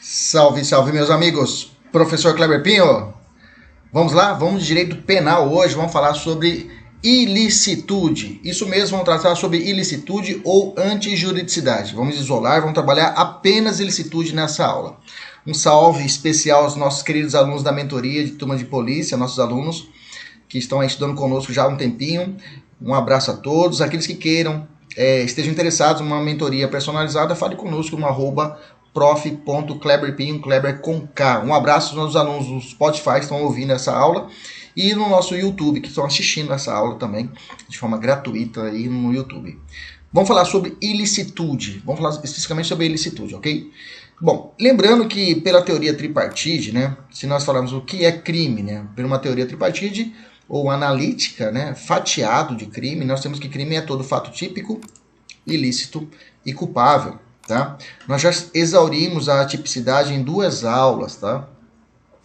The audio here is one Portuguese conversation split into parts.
Salve, salve, meus amigos. Professor Kleber Pinho. Vamos lá? Vamos de direito penal hoje. Vamos falar sobre ilicitude. Isso mesmo, vamos tratar sobre ilicitude ou antijuridicidade. Vamos isolar, vamos trabalhar apenas ilicitude nessa aula. Um salve especial aos nossos queridos alunos da mentoria de turma de polícia, nossos alunos que estão aí estudando conosco já há um tempinho. Um abraço a todos. Aqueles que queiram, estejam interessados em uma mentoria personalizada, fale conosco no @prof.kleberpinho, Kleber com K. Um abraço aos nossos alunos do Spotify que estão ouvindo essa aula e no nosso YouTube, que estão assistindo essa aula também, de forma gratuita aí no YouTube. Vamos falar sobre ilicitude. Vamos falar especificamente sobre ilicitude, ok? Bom, lembrando que pela teoria tripartite, né, se nós falarmos o que é crime, né, por uma teoria tripartite ou analítica, né, fatiado de crime, nós temos que crime é todo fato típico, ilícito e culpável. Tá? Nós já exaurimos a tipicidade em duas aulas, tá?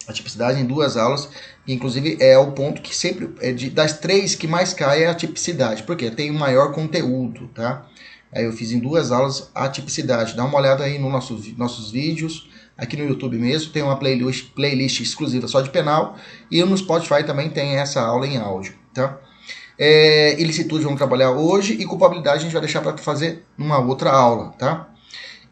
A tipicidade em duas aulas, que inclusive é o ponto que sempre, das três que mais cai é a tipicidade, porque tem o maior conteúdo, tá? Aí eu fiz em duas aulas a tipicidade. Dá uma olhada aí nos nossos vídeos, aqui no YouTube mesmo, tem uma playlist exclusiva só de penal, e no Spotify também tem essa aula em áudio, tá? Ilicitude vamos trabalhar hoje, e culpabilidade a gente vai deixar para fazer numa outra aula, tá?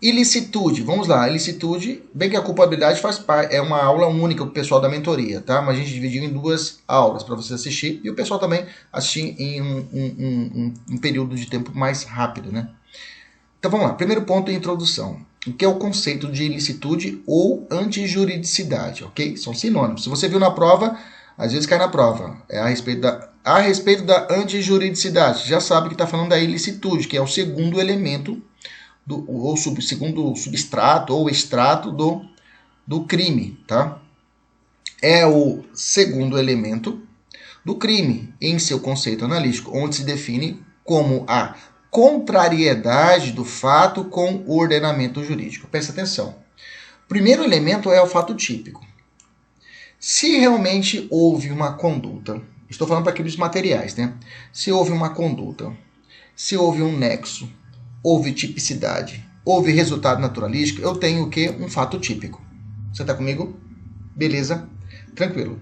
Ilicitude, vamos lá, ilicitude, bem que a culpabilidade faz parte, é uma aula única para o pessoal da mentoria, tá? Mas a gente dividiu em duas aulas para você assistir e o pessoal também assistir em um período de tempo mais rápido, né? Então vamos lá, primeiro ponto, introdução. O que é o conceito de ilicitude ou antijuridicidade, ok? São sinônimos. Se você viu na prova, às vezes cai na prova. É a respeito da antijuridicidade. Já sabe que está falando da ilicitude, que é o segundo elemento segundo substrato ou extrato do crime, tá? É o segundo elemento do crime em seu conceito analítico, onde se define como a contrariedade do fato com o ordenamento jurídico. Presta atenção. O primeiro elemento é o fato típico. Se realmente houve uma conduta, estou falando para aqueles materiais, né? Se houve uma conduta, se houve um nexo, houve tipicidade, houve resultado naturalístico, eu tenho o quê? Um fato típico. Você está comigo? Beleza? Tranquilo.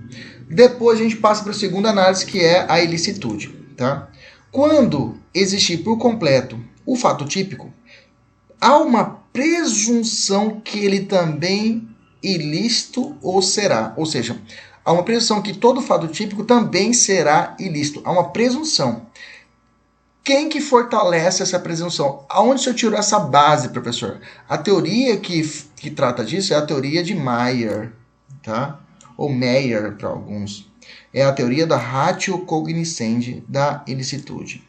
Depois a gente passa para a segunda análise, que é a ilicitude. Tá? Quando existir por completo o fato típico, há uma presunção que ele também ilícito ou será. Ou seja, há uma presunção que todo fato típico também será ilícito. Há uma presunção. Quem que fortalece essa presunção? Aonde se eu tiro essa base, professor? A teoria que trata disso é a teoria de Mayer, tá? Ou Meyer para alguns. É a teoria da ratio cognoscendi da ilicitude.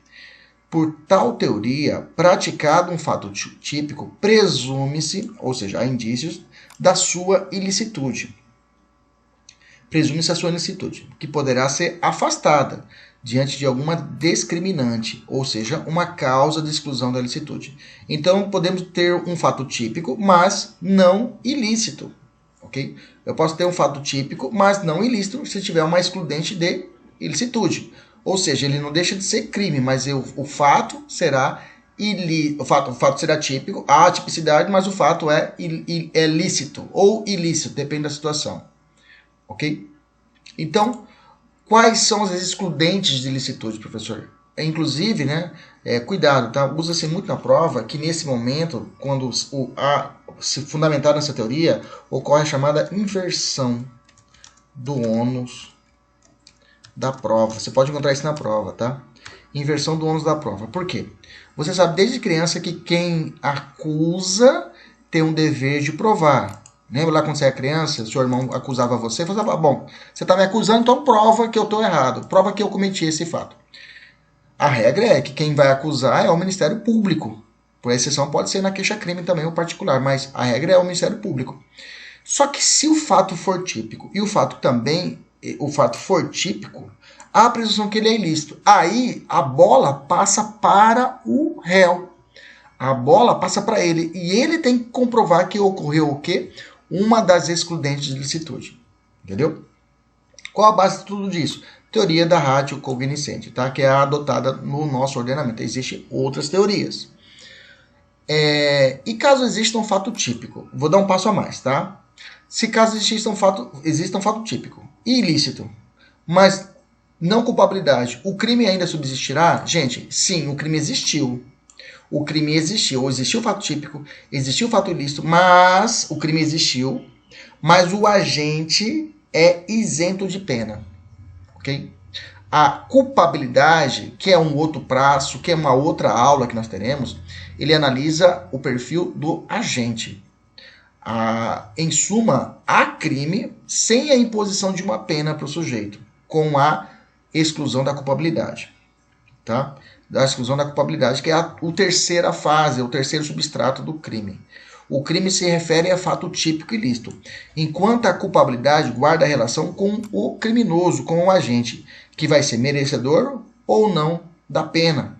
Por tal teoria, praticado um fato típico, presume-se, ou seja, há indícios, da sua ilicitude. Presume-se a sua ilicitude, que poderá ser afastada diante de alguma discriminante, ou seja, uma causa de exclusão da ilicitude. Então, podemos ter um fato típico, mas não ilícito, ok? Eu posso ter um fato típico, mas não ilícito, se tiver uma excludente de ilicitude. Ou seja, ele não deixa de ser crime, mas o fato será ilícito, o fato será típico, há a tipicidade, mas o fato é lícito ou ilícito, depende da situação, ok? Então, quais são as excludentes de ilicitude, professor? Inclusive, né, cuidado, tá? Usa-se muito na prova que nesse momento, quando se fundamentar nessa teoria, ocorre a chamada inversão do ônus da prova. Você pode encontrar isso na prova, tá? Inversão do ônus da prova. Por quê? Você sabe desde criança que quem acusa tem um dever de provar. Lembra lá quando você era criança, seu irmão acusava você, falava, bom, você está me acusando, então prova que eu estou errado, prova que eu cometi esse fato. A regra é que quem vai acusar é o Ministério Público. Por exceção pode ser na queixa-crime também, o particular, mas a regra é o Ministério Público. Só que se o fato for típico e o fato for típico, há a presunção que ele é ilícito. Aí a bola passa para o réu. A bola passa para ele e ele tem que comprovar que ocorreu o quê? Uma das excludentes de ilicitude. Entendeu? Qual a base de tudo disso? Teoria da ratio cognoscendi, tá? Que é adotada no nosso ordenamento. Existem outras teorias. E caso exista um fato típico, vou dar um passo a mais, tá? Se caso exista um fato típico ilícito, mas não culpabilidade, o crime ainda subsistirá? Gente, sim, o crime existiu. O crime existiu, ou existiu o fato típico, existiu o fato ilícito, mas o crime existiu, mas o agente é isento de pena, ok? A culpabilidade, que é um outro prazo, que é uma outra aula que nós teremos, ele analisa o perfil do agente. Em suma, há crime sem a imposição de uma pena para o sujeito, com a exclusão da culpabilidade, tá? Da exclusão da culpabilidade, que é a terceira fase, o terceiro substrato do crime. O crime se refere a fato típico ilícito, enquanto a culpabilidade guarda relação com o criminoso, com o agente, que vai ser merecedor ou não da pena.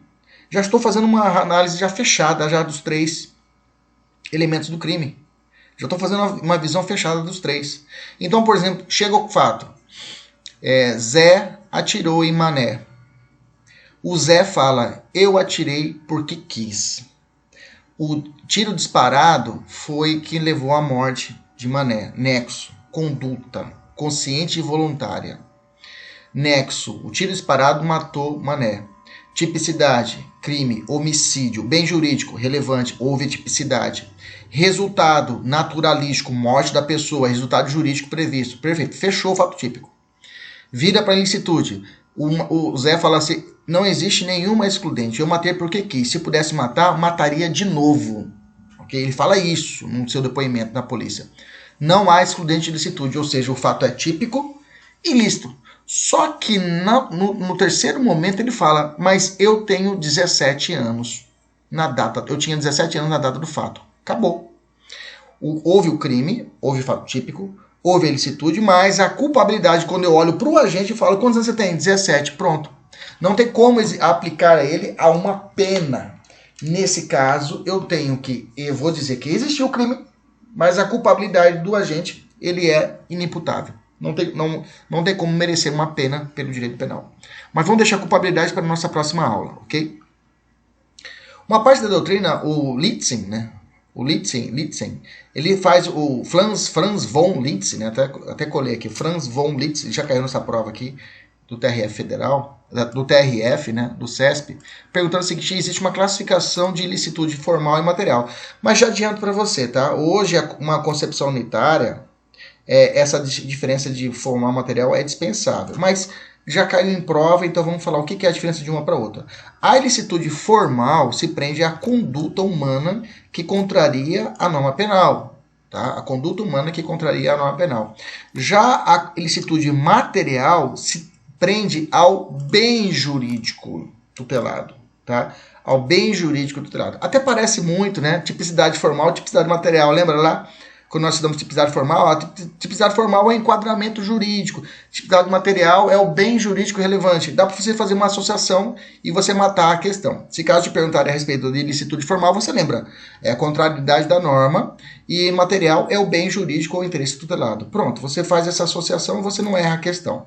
Já estou fazendo uma análise já fechada já dos 3 elementos do crime. Já estou fazendo uma visão fechada dos 3. Então, por exemplo, chega o fato. Zé atirou em Mané. O Zé fala, eu atirei porque quis. O tiro disparado foi que levou à morte de Mané. Nexo, conduta, consciente e voluntária. Nexo, o tiro disparado matou Mané. Tipicidade, crime, homicídio, bem jurídico, relevante, houve tipicidade. Resultado, naturalístico, morte da pessoa, resultado jurídico previsto. Perfeito, fechou o fato típico. Vira para a ilicitude. O Zé fala assim, não existe nenhuma excludente. Eu matei porque quis. Se pudesse matar, mataria de novo. Okay? Ele fala isso no seu depoimento na polícia. Não há excludente de ilicitude, ou seja, o fato é típico e ilícito. Só que no terceiro momento ele fala, mas eu tenho 17 anos na data. Eu tinha 17 anos na data do fato. Acabou. Houve o crime, houve o fato típico, houve a ilicitude, mas a culpabilidade, quando eu olho para o agente e falo, quantos anos você tem? 17, pronto. Não tem como aplicar a ele a uma pena. Nesse caso, eu vou dizer que existiu o crime, mas a culpabilidade do agente, ele é inimputável. Não tem como merecer uma pena pelo direito penal. Mas vamos deixar a culpabilidade para a nossa próxima aula, ok? Uma parte da doutrina, o Litzen, né? O Litzen, ele faz o Franz von Litzen, né? Até colei aqui, Franz von Litzen, já caiu nessa prova aqui, do TRF Federal, do TRF, né, do CESP, perguntando o seguinte, existe uma classificação de ilicitude formal e material. Mas já adianto para você, tá? Hoje, uma concepção unitária, essa diferença de formal e material é dispensável. Mas já caiu em prova, então vamos falar o que é a diferença de uma para outra. A ilicitude formal se prende à conduta humana que contraria a norma penal. Tá? A conduta humana que contraria a norma penal. Já a ilicitude material se prende ao bem jurídico tutelado, tá? Ao bem jurídico tutelado. Até parece muito, né? Tipicidade formal, tipicidade material. Lembra lá? Quando nós estudamos tipicidade formal, a tipicidade formal é enquadramento jurídico. Tipicidade material é o bem jurídico relevante. Dá para você fazer uma associação e você matar a questão. Se caso te perguntarem a respeito de ilicitude formal, você lembra. É a contrariedade da norma e material é o bem jurídico ou interesse tutelado. Pronto, você faz essa associação e você não erra a questão.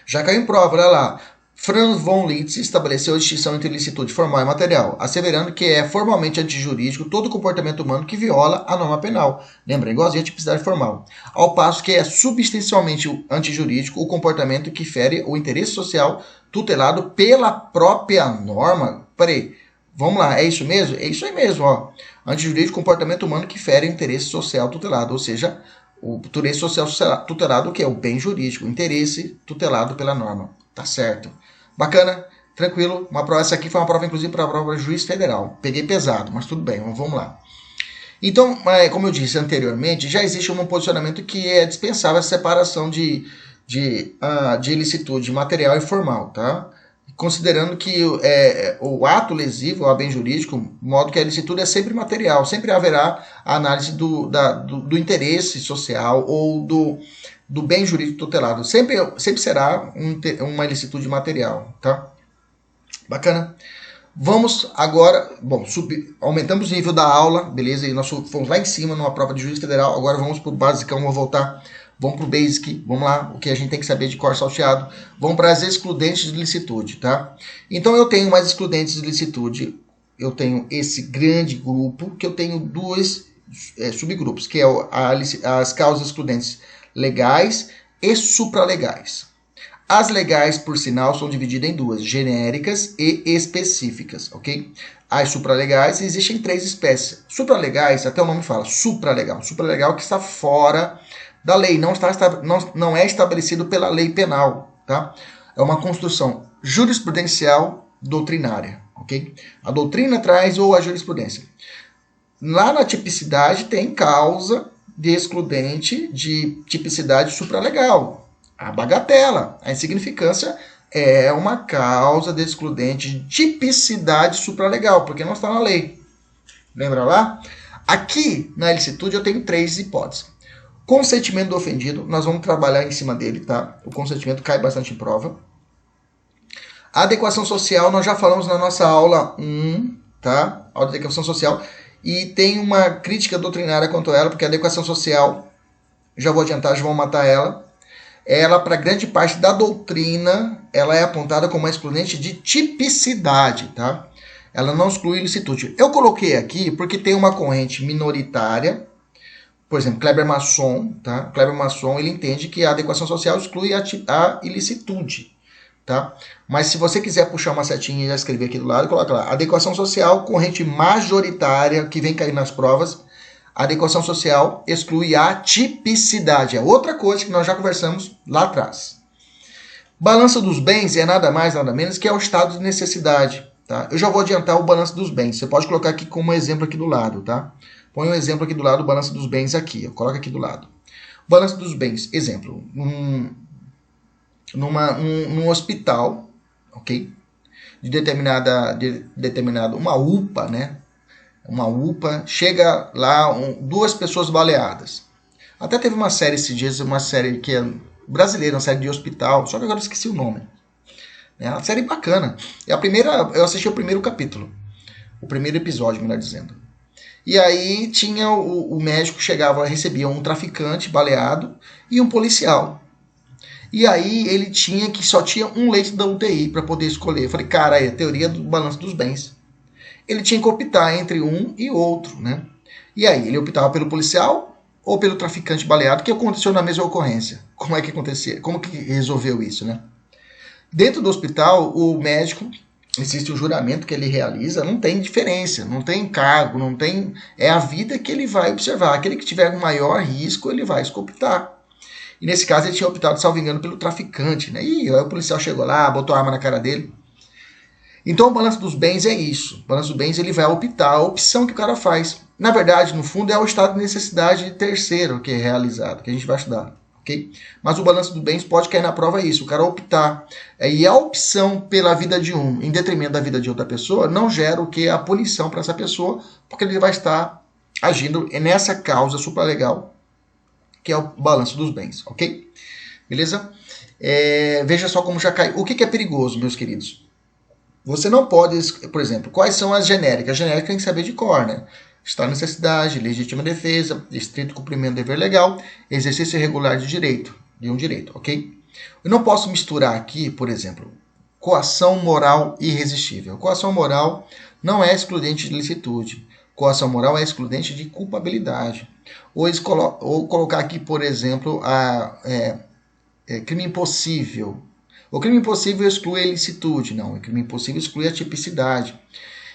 Já caiu em prova, olha lá. Franz von Liszt estabeleceu a distinção entre ilicitude formal e material, asseverando que é formalmente antijurídico todo comportamento humano que viola a norma penal. Lembra, igualzinho a tipicidade formal. Ao passo que é substancialmente antijurídico o comportamento que fere o interesse social tutelado pela própria norma. Peraí, vamos lá, é isso mesmo? É isso aí mesmo, ó. Antijurídico comportamento humano que fere o interesse social tutelado, ou seja, o interesse social tutelado, que é o bem jurídico, o interesse tutelado pela norma. Tá certo. Bacana, tranquilo. Essa aqui foi uma prova, inclusive, para a prova de juiz federal. Peguei pesado, mas tudo bem, vamos lá. Então, como eu disse anteriormente, já existe um posicionamento que é dispensável a separação de ilicitude material e formal, tá? Considerando que o ato lesivo, o bem jurídico, de modo que a ilicitude é sempre material, sempre haverá a análise do interesse social ou do bem jurídico tutelado. Sempre será uma ilicitude material, tá? Bacana. Vamos agora, aumentamos o nível da aula, beleza? E nós fomos lá em cima numa prova de juiz federal, agora vamos para o basicão, vamos para o basic, vamos lá, o que a gente tem que saber de cor salteado. Vamos para as excludentes de ilicitude, tá? Então eu tenho mais excludentes de ilicitude eu tenho esse grande grupo, que eu tenho dois subgrupos, que é as causas excludentes legais e supralegais. As legais, por sinal, são divididas em duas, genéricas e específicas, ok? As supralegais, existem 3 espécies. Supralegais, até o nome fala, supralegal. Supralegal que está fora da lei, não é estabelecido pela lei penal, tá? É uma construção jurisprudencial doutrinária, ok? A doutrina traz ou a jurisprudência. Lá na tipicidade tem causa de excludente de tipicidade supralegal. A bagatela, a insignificância é uma causa de excludente de tipicidade supralegal, porque não está na lei. Lembra lá? Aqui, na ilicitude, eu tenho 3 hipóteses. Consentimento do ofendido, nós vamos trabalhar em cima dele, tá? O consentimento cai bastante em prova. A adequação social, nós já falamos na nossa aula 1, tá? Aula de adequação social. E tem uma crítica doutrinária quanto a ela, porque a adequação social, já vou adiantar, já vou matar ela. Ela, para grande parte da doutrina, ela é apontada como uma excludente de tipicidade, tá? Ela não exclui ilicitude. Eu coloquei aqui porque tem uma corrente minoritária, por exemplo, Kleber Masson, tá? Kleber Masson, ele entende que a adequação social exclui a ilicitude, tá? Mas se você quiser puxar uma setinha e já escrever aqui do lado, coloca lá. Adequação social, corrente majoritária, que vem cair nas provas. A adequação social exclui a tipicidade. É outra coisa que nós já conversamos lá atrás. Balança dos bens é nada mais, nada menos que é o estado de necessidade. Tá? Eu já vou adiantar o balanço dos bens. Você pode colocar aqui como exemplo aqui do lado. Tá? Põe um exemplo aqui do lado, o balanço dos bens aqui. Coloca aqui do lado. Balanço dos bens. Exemplo. Num hospital, ok? De determinada uma UPA, né? Uma UPA, chega lá 2 pessoas baleadas. Até teve uma série esses dias, uma série que é brasileira, uma série de hospital, só que agora eu esqueci o nome. É uma série bacana. Eu assisti o primeiro capítulo, o primeiro episódio, melhor dizendo. E aí tinha o médico chegava, recebia um traficante baleado e um policial. E aí ele só tinha um leito da UTI para poder escolher. Eu falei, cara, é a teoria do balanço dos bens. Ele tinha que optar entre um e outro, né? E aí, ele optava pelo policial ou pelo traficante baleado, que aconteceu na mesma ocorrência. Como é que acontecia? Como que resolveu isso, né? Dentro do hospital, o médico, existe o juramento que ele realiza, não tem diferença, não tem encargo, não tem... É a vida que ele vai observar. Aquele que tiver um maior risco, ele vai escopitar. E nesse caso, ele tinha optado, salvo engano, pelo traficante, né? E aí o policial chegou lá, botou a arma na cara dele. Então, o balanço dos bens é isso. O balanço dos bens, ele vai optar, a opção que o cara faz. Na verdade, no fundo, é o estado de necessidade terceiro que é realizado, que a gente vai estudar, ok? Mas o balanço dos bens pode cair na prova isso, o cara optar. E a opção pela vida de um, em detrimento da vida de outra pessoa, não gera o que? A punição para essa pessoa, porque ele vai estar agindo nessa causa supralegal, que é o balanço dos bens, ok? Beleza? Veja só como já caiu. O que é perigoso, meus queridos? Você não pode, por exemplo, quais são as genéricas? A genérica tem que saber de cor, né? Estado de necessidade, legítima defesa, estrito cumprimento do dever legal, exercício irregular de um direito, ok? Eu não posso misturar aqui, por exemplo, coação moral irresistível. Coação moral não é excludente de licitude. Coação moral é excludente de culpabilidade. Ou colocar aqui, por exemplo, crime impossível. O crime impossível exclui a ilicitude. Não, o crime impossível exclui a tipicidade.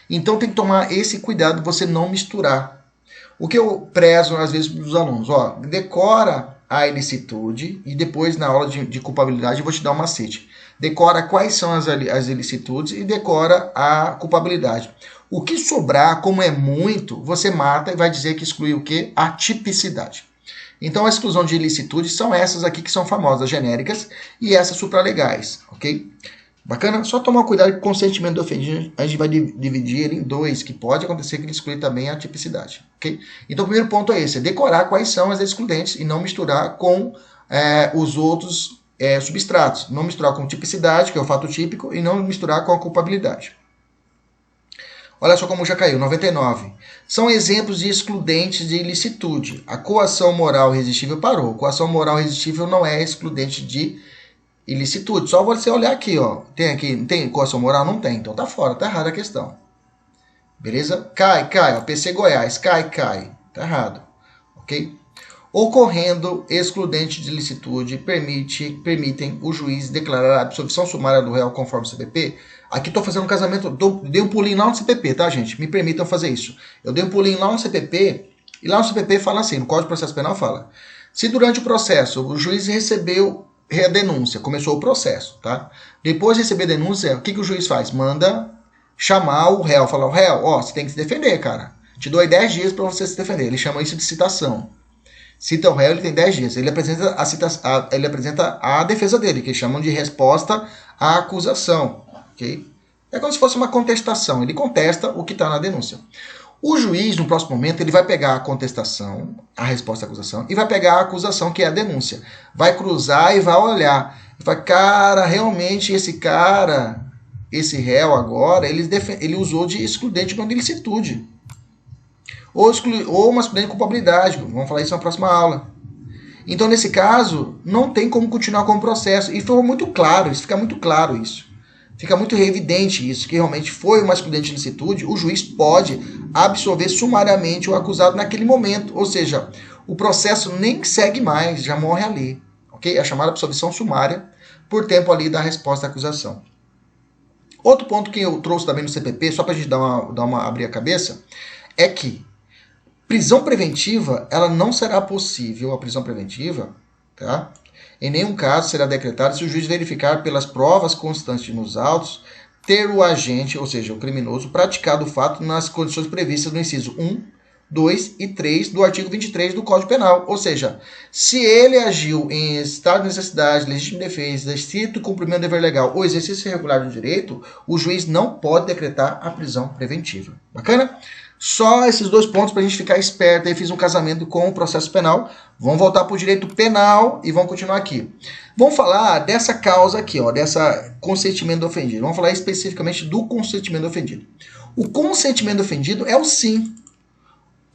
Então tem que tomar esse cuidado de você não misturar. O que eu prezo às vezes dos alunos, decora a ilicitude e depois na aula de culpabilidade eu vou te dar um macete. Decora quais são as ilicitudes e decora a culpabilidade. O que sobrar, como é muito, você mata e vai dizer que exclui o quê? A tipicidade. Então, a exclusão de ilicitude são essas aqui que são famosas, genéricas, e essas supralegais, ok? Bacana? Só tomar cuidado com o consentimento do ofendido, a gente vai dividir ele em 2, que pode acontecer que ele exclui também a tipicidade, ok? Então, o primeiro ponto é esse, é decorar quais são as excludentes e não misturar com os outros substratos. Não misturar com tipicidade, que é o fato típico, e não misturar com a culpabilidade. Olha só como já caiu, 99. São exemplos de excludentes de ilicitude. A coação moral irresistível parou. Coação moral irresistível não é excludente de ilicitude. Só você olhar aqui, ó. Tem coação moral? Não tem. Então tá fora, tá errada a questão. Beleza? Cai, ó, PC Goiás, cai. Tá errado. Ok? Ocorrendo excludente de licitude, permitem o juiz declarar a absolvição sumária do réu conforme o CPP. Aqui estou fazendo um casamento, dei um pulinho lá no CPP, tá, gente? Me permitam fazer isso. Eu dei um pulinho lá no CPP, e lá no CPP fala assim, no Código de Processo Penal fala, se durante o processo o juiz recebeu a denúncia, começou o processo, tá? Depois de receber a denúncia, o que o juiz faz? Manda chamar o réu, falar, o réu, ó, você tem que se defender, cara. Te dou aí 10 dias para você se defender. Ele chama isso de citação. Cita o réu, ele tem 10 dias. Ele apresenta a defesa dele, que chamam de resposta à acusação. Okay? É como se fosse uma contestação. Ele contesta o que está na denúncia. O juiz, no próximo momento, ele vai pegar a contestação, a resposta à acusação, e vai pegar a acusação, que é a denúncia. Vai cruzar e vai olhar. E vai, cara, realmente esse réu agora, ele usou de excludente de ilicitude. Ou uma excludente de culpabilidade. Vamos falar isso na próxima aula. Então, nesse caso, não tem como continuar com o processo. E ficou muito claro, fica muito claro isso. Fica muito evidente isso, que realmente foi uma excludente de ilicitude. O juiz pode absolver sumariamente o acusado naquele momento. Ou seja, o processo nem segue mais, já morre ali. Okay? É a chamada absolvição sumária por tempo ali da resposta à acusação. Outro ponto que eu trouxe também no CPP, só para a gente abrir a cabeça, é que prisão preventiva, ela não será possível, a prisão preventiva, tá? Em nenhum caso será decretada se o juiz verificar pelas provas constantes nos autos ter o agente, ou seja, o criminoso, praticado o fato nas condições previstas no inciso 1, 2 e 3 do artigo 23 do Código Penal. Ou seja, se ele agiu em estado de necessidade, legítima defesa, estrito cumprimento do dever legal ou exercício irregular do direito, o juiz não pode decretar a prisão preventiva. Bacana? Só esses dois pontos para a gente ficar esperto. Aí fiz um casamento com o processo penal. Vamos voltar para o direito penal e vamos continuar aqui. Vamos falar dessa causa aqui, ó, dessa consentimento do ofendido. Vamos falar especificamente do consentimento do ofendido. O consentimento do ofendido é o sim.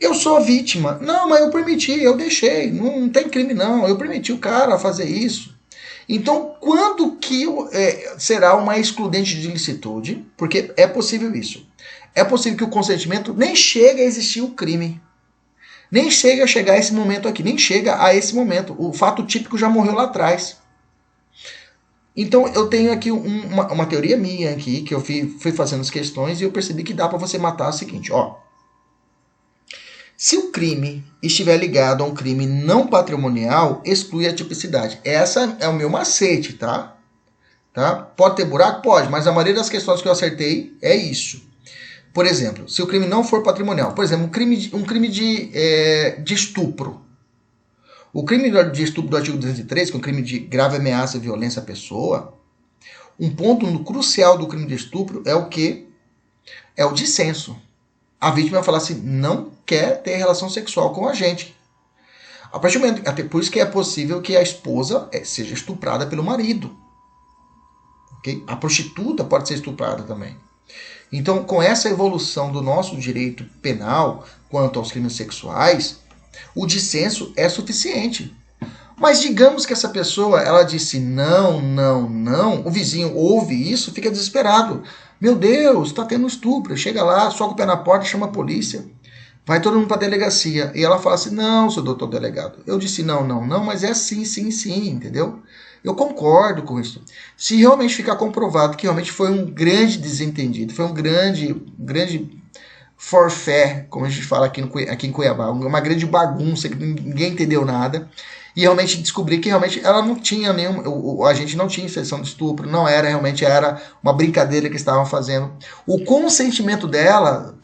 Eu sou a vítima. Não, mas eu permiti, eu deixei. Não tem crime não. Eu permiti o cara fazer isso. Então, quando que será uma excludente de ilicitude? Porque é possível isso. É possível que o consentimento nem chegue a existir o crime. Nem chega a chegar a esse momento aqui. Nem chega a esse momento. O fato típico já morreu lá atrás. Então, eu tenho aqui uma teoria minha aqui, que eu fui fazendo as questões e eu percebi que dá para você matar o seguinte, ó. Se o crime estiver ligado a um crime não patrimonial, exclui a tipicidade. Essa é o meu macete, tá? Pode ter buraco? Pode, mas a maioria das questões que eu acertei é isso. Por exemplo, se o crime não for patrimonial, por exemplo, um crime de estupro. O crime de estupro do artigo 203, que é um crime de grave ameaça e violência à pessoa, um ponto crucial do crime de estupro é o quê? É o dissenso. A vítima vai falar assim, não quer ter relação sexual com a gente. A partir do momento, até por isso que é possível que a esposa seja estuprada pelo marido. Okay? A prostituta pode ser estuprada também. Então, com essa evolução do nosso direito penal quanto aos crimes sexuais, o dissenso é suficiente. Mas digamos que essa pessoa, ela disse não, o vizinho ouve isso, fica desesperado. Meu Deus, está tendo estupro. Chega lá, soca o pé na porta, chama a polícia. Vai todo mundo para a delegacia. E ela fala assim, não, seu doutor delegado. Eu disse não, mas é sim, entendeu? Eu concordo com isso. Se realmente ficar comprovado que realmente foi um grande desentendido, foi um grande forfé, como a gente fala aqui em Cuiabá, uma grande bagunça, que ninguém entendeu nada, e realmente descobrir que realmente ela não tinha a gente não tinha infecção de estupro, não era, realmente era uma brincadeira que estavam fazendo. O consentimento dela,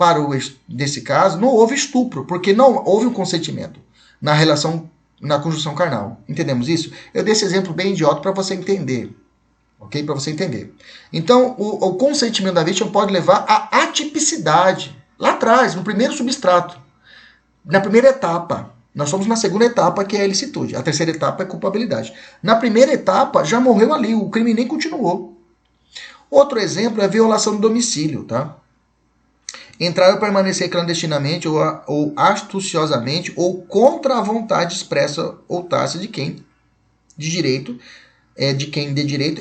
desse caso, não houve estupro, porque não houve um consentimento na conjunção carnal. Entendemos isso? Eu dei esse exemplo bem idiota para você entender. Ok? Para você entender. Então, o consentimento da vítima pode levar à atipicidade. Lá atrás, no primeiro substrato. Na primeira etapa. Nós somos na segunda etapa, que é a ilicitude. A terceira etapa é culpabilidade. Na primeira etapa, já morreu ali. O crime nem continuou. Outro exemplo é a violação do domicílio, tá? Entrar ou permanecer clandestinamente ou astuciosamente ou contra a vontade expressa ou tácita de quem de direito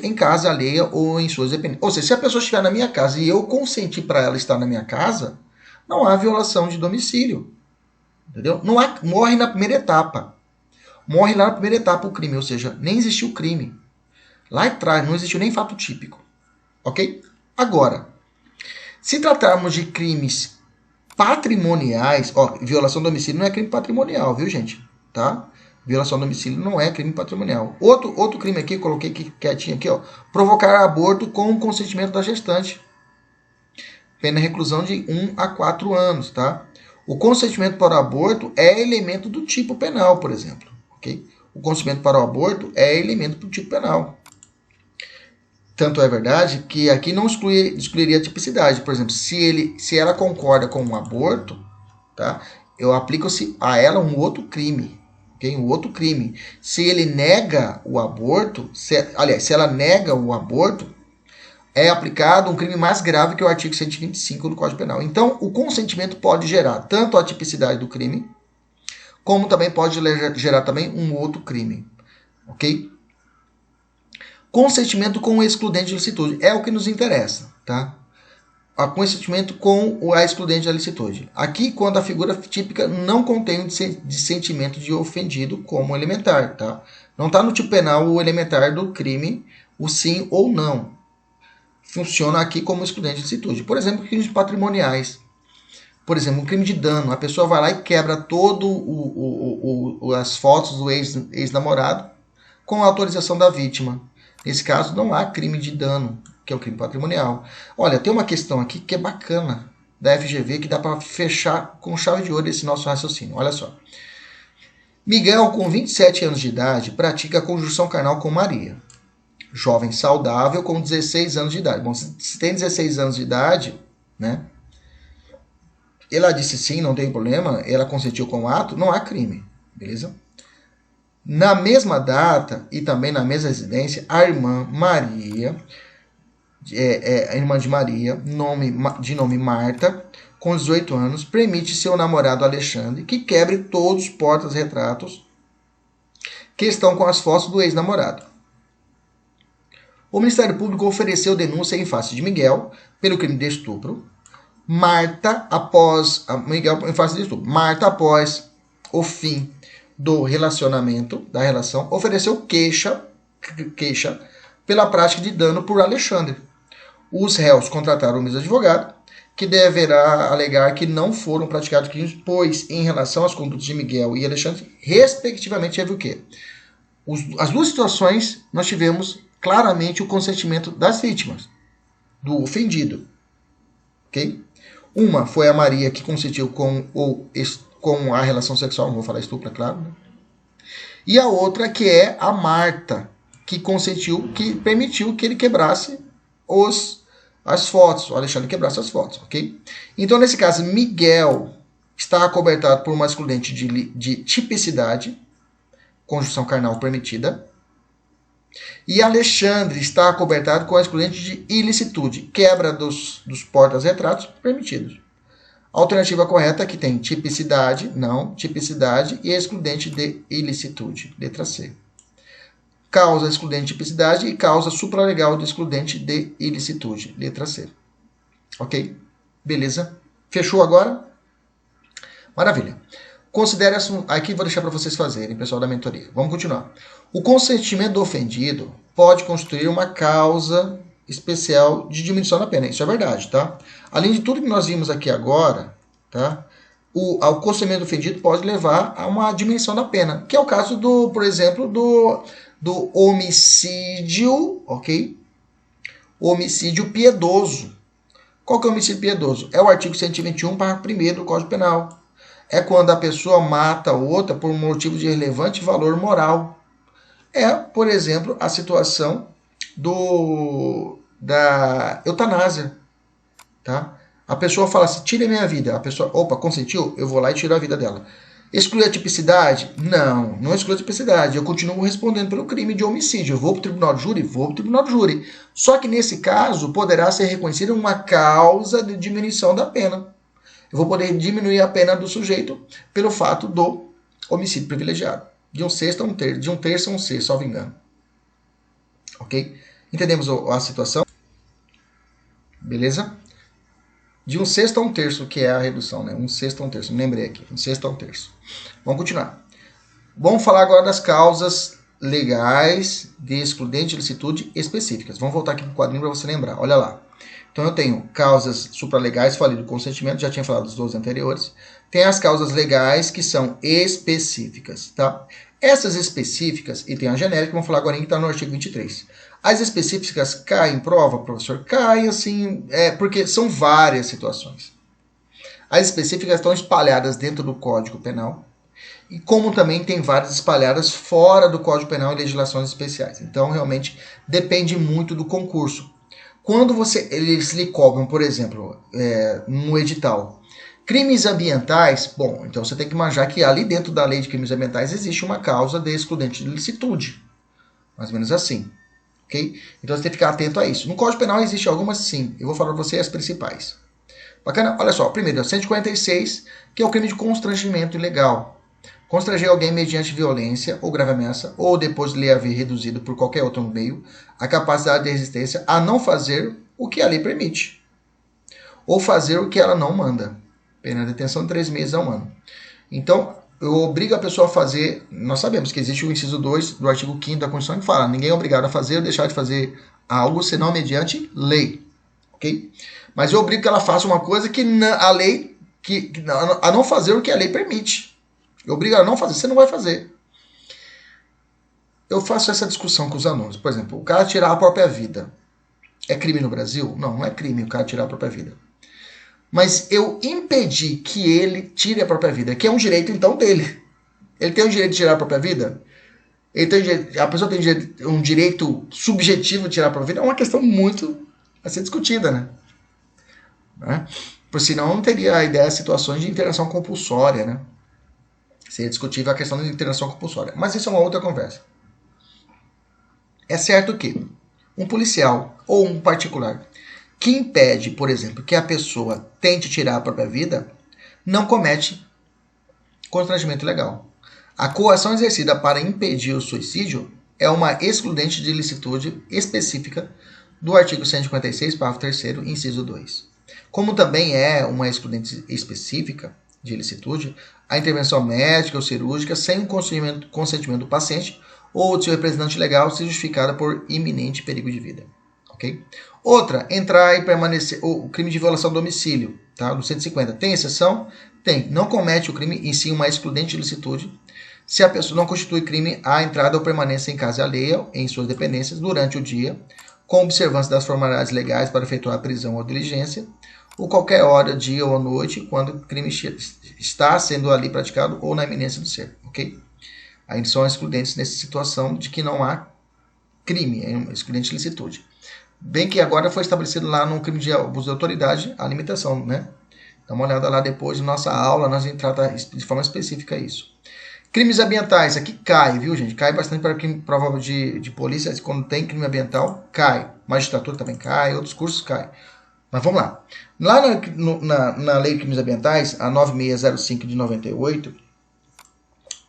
em casa alheia ou em suas dependências. Ou seja, se a pessoa estiver na minha casa e eu consenti para ela estar na minha casa, não há violação de domicílio. Entendeu? Não há, morre na primeira etapa. Morre lá na primeira etapa o crime, ou seja, nem existiu crime. Lá atrás não existiu nem fato típico. Ok? Agora, se tratarmos de crimes patrimoniais, ó, violação do domicílio não é crime patrimonial, viu, gente? Tá? Violação do domicílio não é crime patrimonial. Outro crime aqui, coloquei aqui, quietinho aqui, ó. Provocar aborto com o consentimento da gestante. Pena de reclusão de 1 a 4 anos, tá? O consentimento para o aborto é elemento do tipo penal, por exemplo. Okay? O consentimento para o aborto é elemento do tipo penal. Tanto é verdade que aqui não excluiria a tipicidade. Por exemplo, se ela concorda com um aborto, tá? Eu aplico-se a ela um outro crime. Okay? Um outro crime. Se ele nega o aborto, se ela nega o aborto, é aplicado um crime mais grave que o artigo 125 do Código Penal. Então, o consentimento pode gerar tanto a tipicidade do crime, como também pode gerar também um outro crime. Ok? Consentimento com o excludente de licitude. É o que nos interessa, tá? O consentimento com a excludente da licitude. Aqui, quando a figura típica não contém o dissentimento de ofendido como elementar, tá? Não está no tipo penal o elementar do crime, o sim ou não. Funciona aqui como excludente de licitude. Por exemplo, crimes patrimoniais. Por exemplo, um crime de dano. A pessoa vai lá e quebra todo as fotos do ex-namorado com a autorização da vítima. Nesse caso, não há crime de dano, que é o crime patrimonial. Olha, tem uma questão aqui que é bacana da FGV que dá para fechar com chave de ouro esse nosso raciocínio. Olha só. Miguel, com 27 anos de idade, pratica a conjunção carnal com Maria. Jovem saudável com 16 anos de idade. Bom, se tem 16 anos de idade, né? Ela disse sim, não tem problema, ela consentiu com o ato, não há crime, beleza? Na mesma data e também na mesma residência, a irmã Maria, a irmã de Maria, de nome Marta, com 18 anos, permite seu namorado Alexandre que quebre todos os portas-retratos que estão com as fotos do ex-namorado. O Ministério Público ofereceu denúncia em face de Miguel pelo crime de estupro. Marta, após o fim do relacionamento, da relação, ofereceu queixa pela prática de dano por Alexandre. Os réus contrataram o mesmo advogado, que deverá alegar que não foram praticados crimes, pois, em relação às condutas de Miguel e Alexandre, respectivamente, teve o quê? As duas situações, nós tivemos claramente o consentimento das vítimas, do ofendido. Ok? Uma foi a Maria que consentiu com a relação sexual, não vou falar estupro, é claro. Né? E a outra que é a Marta, que consentiu, que permitiu que ele quebrasse as fotos, o Alexandre quebrasse as fotos, ok? Então, nesse caso, Miguel está acobertado por uma excludente de tipicidade, conjunção carnal permitida, e Alexandre está acobertado com a excludente de ilicitude, quebra dos portas-retratos permitidos. A alternativa correta aqui tem tipicidade, não, tipicidade e excludente de ilicitude, letra C. Causa excludente de tipicidade e causa supralegal de excludente de ilicitude, letra C. Ok? Beleza? Fechou agora? Maravilha. Considere, aqui vou deixar para vocês fazerem, pessoal da mentoria. Vamos continuar. O consentimento do ofendido pode constituir uma causa especial de diminuição da pena. Isso é verdade, tá? Além de tudo que nós vimos aqui agora, tá? O consentimento do ofendido pode levar a uma diminuição da pena, que é o caso por exemplo, do homicídio, ok? Homicídio piedoso. Qual que é o homicídio piedoso? É o artigo 121, parágrafo 1º do Código Penal. É quando a pessoa mata outra por um motivo de relevante valor moral. É, por exemplo, a situação da eutanásia. Tá? A pessoa fala assim, tire a minha vida. A pessoa, opa, consentiu? Eu vou lá e tiro a vida dela. Exclui a tipicidade? Não, não exclui a tipicidade. Eu continuo respondendo pelo crime de homicídio. Eu vou para o tribunal de júri? Vou para o tribunal de júri. Só que nesse caso, poderá ser reconhecida uma causa de diminuição da pena. Eu vou poder diminuir a pena do sujeito pelo fato do homicídio privilegiado. De um terço a um sexto, salvo engano. Ok? Entendemos a situação? Beleza? De 1/6 a 1/3, que é a redução, né? 1/6 a 1/3, me lembrei aqui. 1/6 a 1/3. Vamos continuar. Vamos falar agora das causas legais de excludente de ilicitude específicas. Vamos voltar aqui para o quadrinho para você lembrar. Olha lá. Então eu tenho causas supralegais, falei do consentimento, já tinha falado dos 12 anteriores. Tem as causas legais que são específicas, tá? Essas específicas, e tem a genérica, vamos falar agora que está no artigo 23. As específicas caem em prova, professor? Caem assim, porque são várias situações. As específicas estão espalhadas dentro do Código Penal, e como também tem várias espalhadas fora do Código Penal e legislações especiais. Então, realmente, depende muito do concurso. Quando eles lhe cobram, por exemplo, no edital, crimes ambientais, bom, então você tem que manjar que ali dentro da lei de crimes ambientais existe uma causa de excludente de ilicitude. Mais ou menos assim. Okay? Então você tem que ficar atento a isso. No Código Penal existe algumas sim. Eu vou falar para você as principais. Bacana? Olha só. Primeiro, 146, que é o crime de constrangimento ilegal. Constranger alguém mediante violência ou grave ameaça, ou depois de lhe haver reduzido por qualquer outro meio a capacidade de resistência a não fazer o que a lei permite. Ou fazer o que ela não manda. Pena de detenção de 3 meses a 1 ano. Então, eu obrigo a pessoa a fazer. Nós sabemos que existe o inciso 2 do artigo 5º da Constituição que fala: ninguém é obrigado a fazer ou deixar de fazer algo senão mediante lei. Ok? Mas eu obrigo que ela faça uma coisa que a lei. A não fazer o que a lei permite. Eu obrigo ela a não fazer, você não vai fazer. Eu faço essa discussão com os alunos. Por exemplo, o cara tirar a própria vida. É crime no Brasil? Não, não é crime o cara tirar a própria vida. Mas eu impedi que ele tire a própria vida, que é um direito, então, dele. Ele tem o direito de tirar a própria vida? A pessoa tem um direito subjetivo de tirar a própria vida? É uma questão muito a ser discutida, né? Por senão não teria a ideia de situações de internação compulsória, né? Seria discutível a questão da internação compulsória. Mas isso é uma outra conversa. É certo que um policial ou um particular que impede, por exemplo, que a pessoa tente tirar a própria vida, não comete constrangimento ilegal. A coação exercida para impedir o suicídio é uma excludente de ilicitude específica do artigo 156, parágrafo 3º, inciso 2. Como também é uma excludente específica de ilicitude, a intervenção médica ou cirúrgica sem o consentimento do paciente ou de seu representante legal se justificada por iminente perigo de vida. Okay? Outra, entrar e permanecer, o crime de violação do domicílio, tá? Do 150. Tem exceção? Tem. Não comete o crime em si uma excludente de ilicitude se a pessoa não constitui crime a entrada ou permanência em casa alheia em suas dependências durante o dia, com observância das formalidades legais para efetuar a prisão ou diligência, ou qualquer hora, dia ou noite, quando o crime está sendo ali praticado ou na iminência do ser. Ok? Aí são excludentes nessa situação de que não há crime, é uma excludente de ilicitude. Bem que agora foi estabelecido lá no crime de abuso de autoridade a limitação, né? Dá uma olhada lá depois, na nossa aula, nós vamos tratar de forma específica isso. Crimes ambientais, aqui cai, viu, gente? Cai bastante para crime provável de polícia, quando tem crime ambiental, cai. Magistratura também cai, outros cursos cai. Mas vamos lá. Lá na Lei de Crimes Ambientais, a 9605 de 98,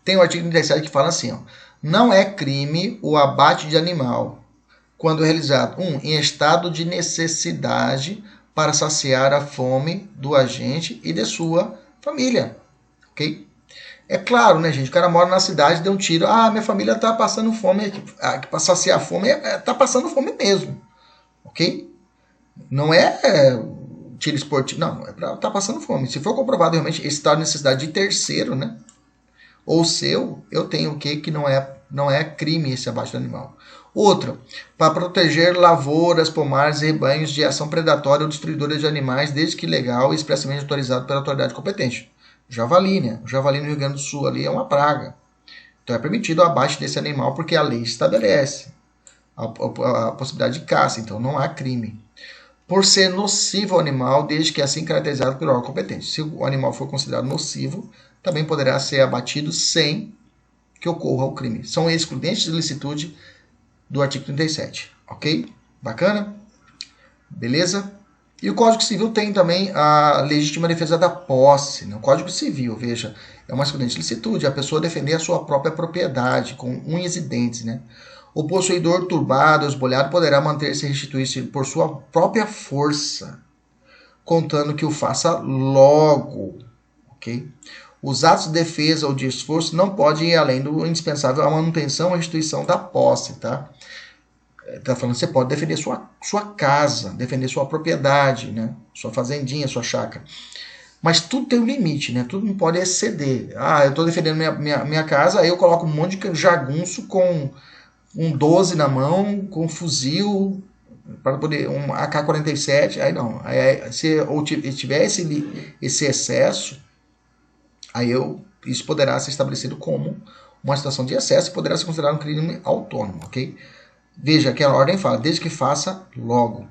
tem o artigo 37 que fala assim, ó: não é crime o abate de animal quando realizado, em estado de necessidade para saciar a fome do agente e de sua família. Ok? É claro, né, gente? O cara mora na cidade, deu um tiro. Ah, minha família tá passando fome. Para saciar a fome, tá passando fome mesmo. Ok? Não é tiro esportivo. Não, é para tá passando fome. Se for comprovado realmente esse estado de necessidade de terceiro, né? Ou seu, eu tenho o que não é crime esse abate do animal. Outra, para proteger lavouras, pomares e rebanhos de ação predatória ou destruidora de animais, desde que legal e expressamente autorizado pela autoridade competente. Javali, né? O javali no Rio Grande do Sul ali é uma praga. Então é permitido o abate desse animal porque a lei estabelece a possibilidade de caça, então não há crime. Por ser nocivo ao animal, desde que assim caracterizado pelo órgão competente. Se o animal for considerado nocivo, também poderá ser abatido sem que ocorra o crime. São excludentes de ilicitude do artigo 37, ok? Bacana? Beleza? E o Código Civil tem também a legítima defesa da posse. No Código Civil, veja, é uma excludente de ilicitude, a pessoa defender a sua própria propriedade, com unhas e dentes, né? O possuidor turbado ou esbolhado poderá manter-se e restituir-se por sua própria força, contando que o faça logo, ok? Os atos de defesa ou de esforço não podem ir além do indispensável à manutenção ou restituição da posse, tá? Está falando que você pode defender sua casa, defender sua propriedade, né? Sua fazendinha, sua chácara. Mas tudo tem um limite, né? Tudo não pode exceder. Ah, eu estou defendendo minha casa, aí eu coloco um monte de jagunço com um 12 na mão, com um fuzil, para poder um AK-47, aí não. Aí, se eu tiver esse excesso, aí isso poderá ser estabelecido como uma situação de excesso e poderá ser considerado um crime autônomo, ok? Veja que a ordem fala, desde que faça logo.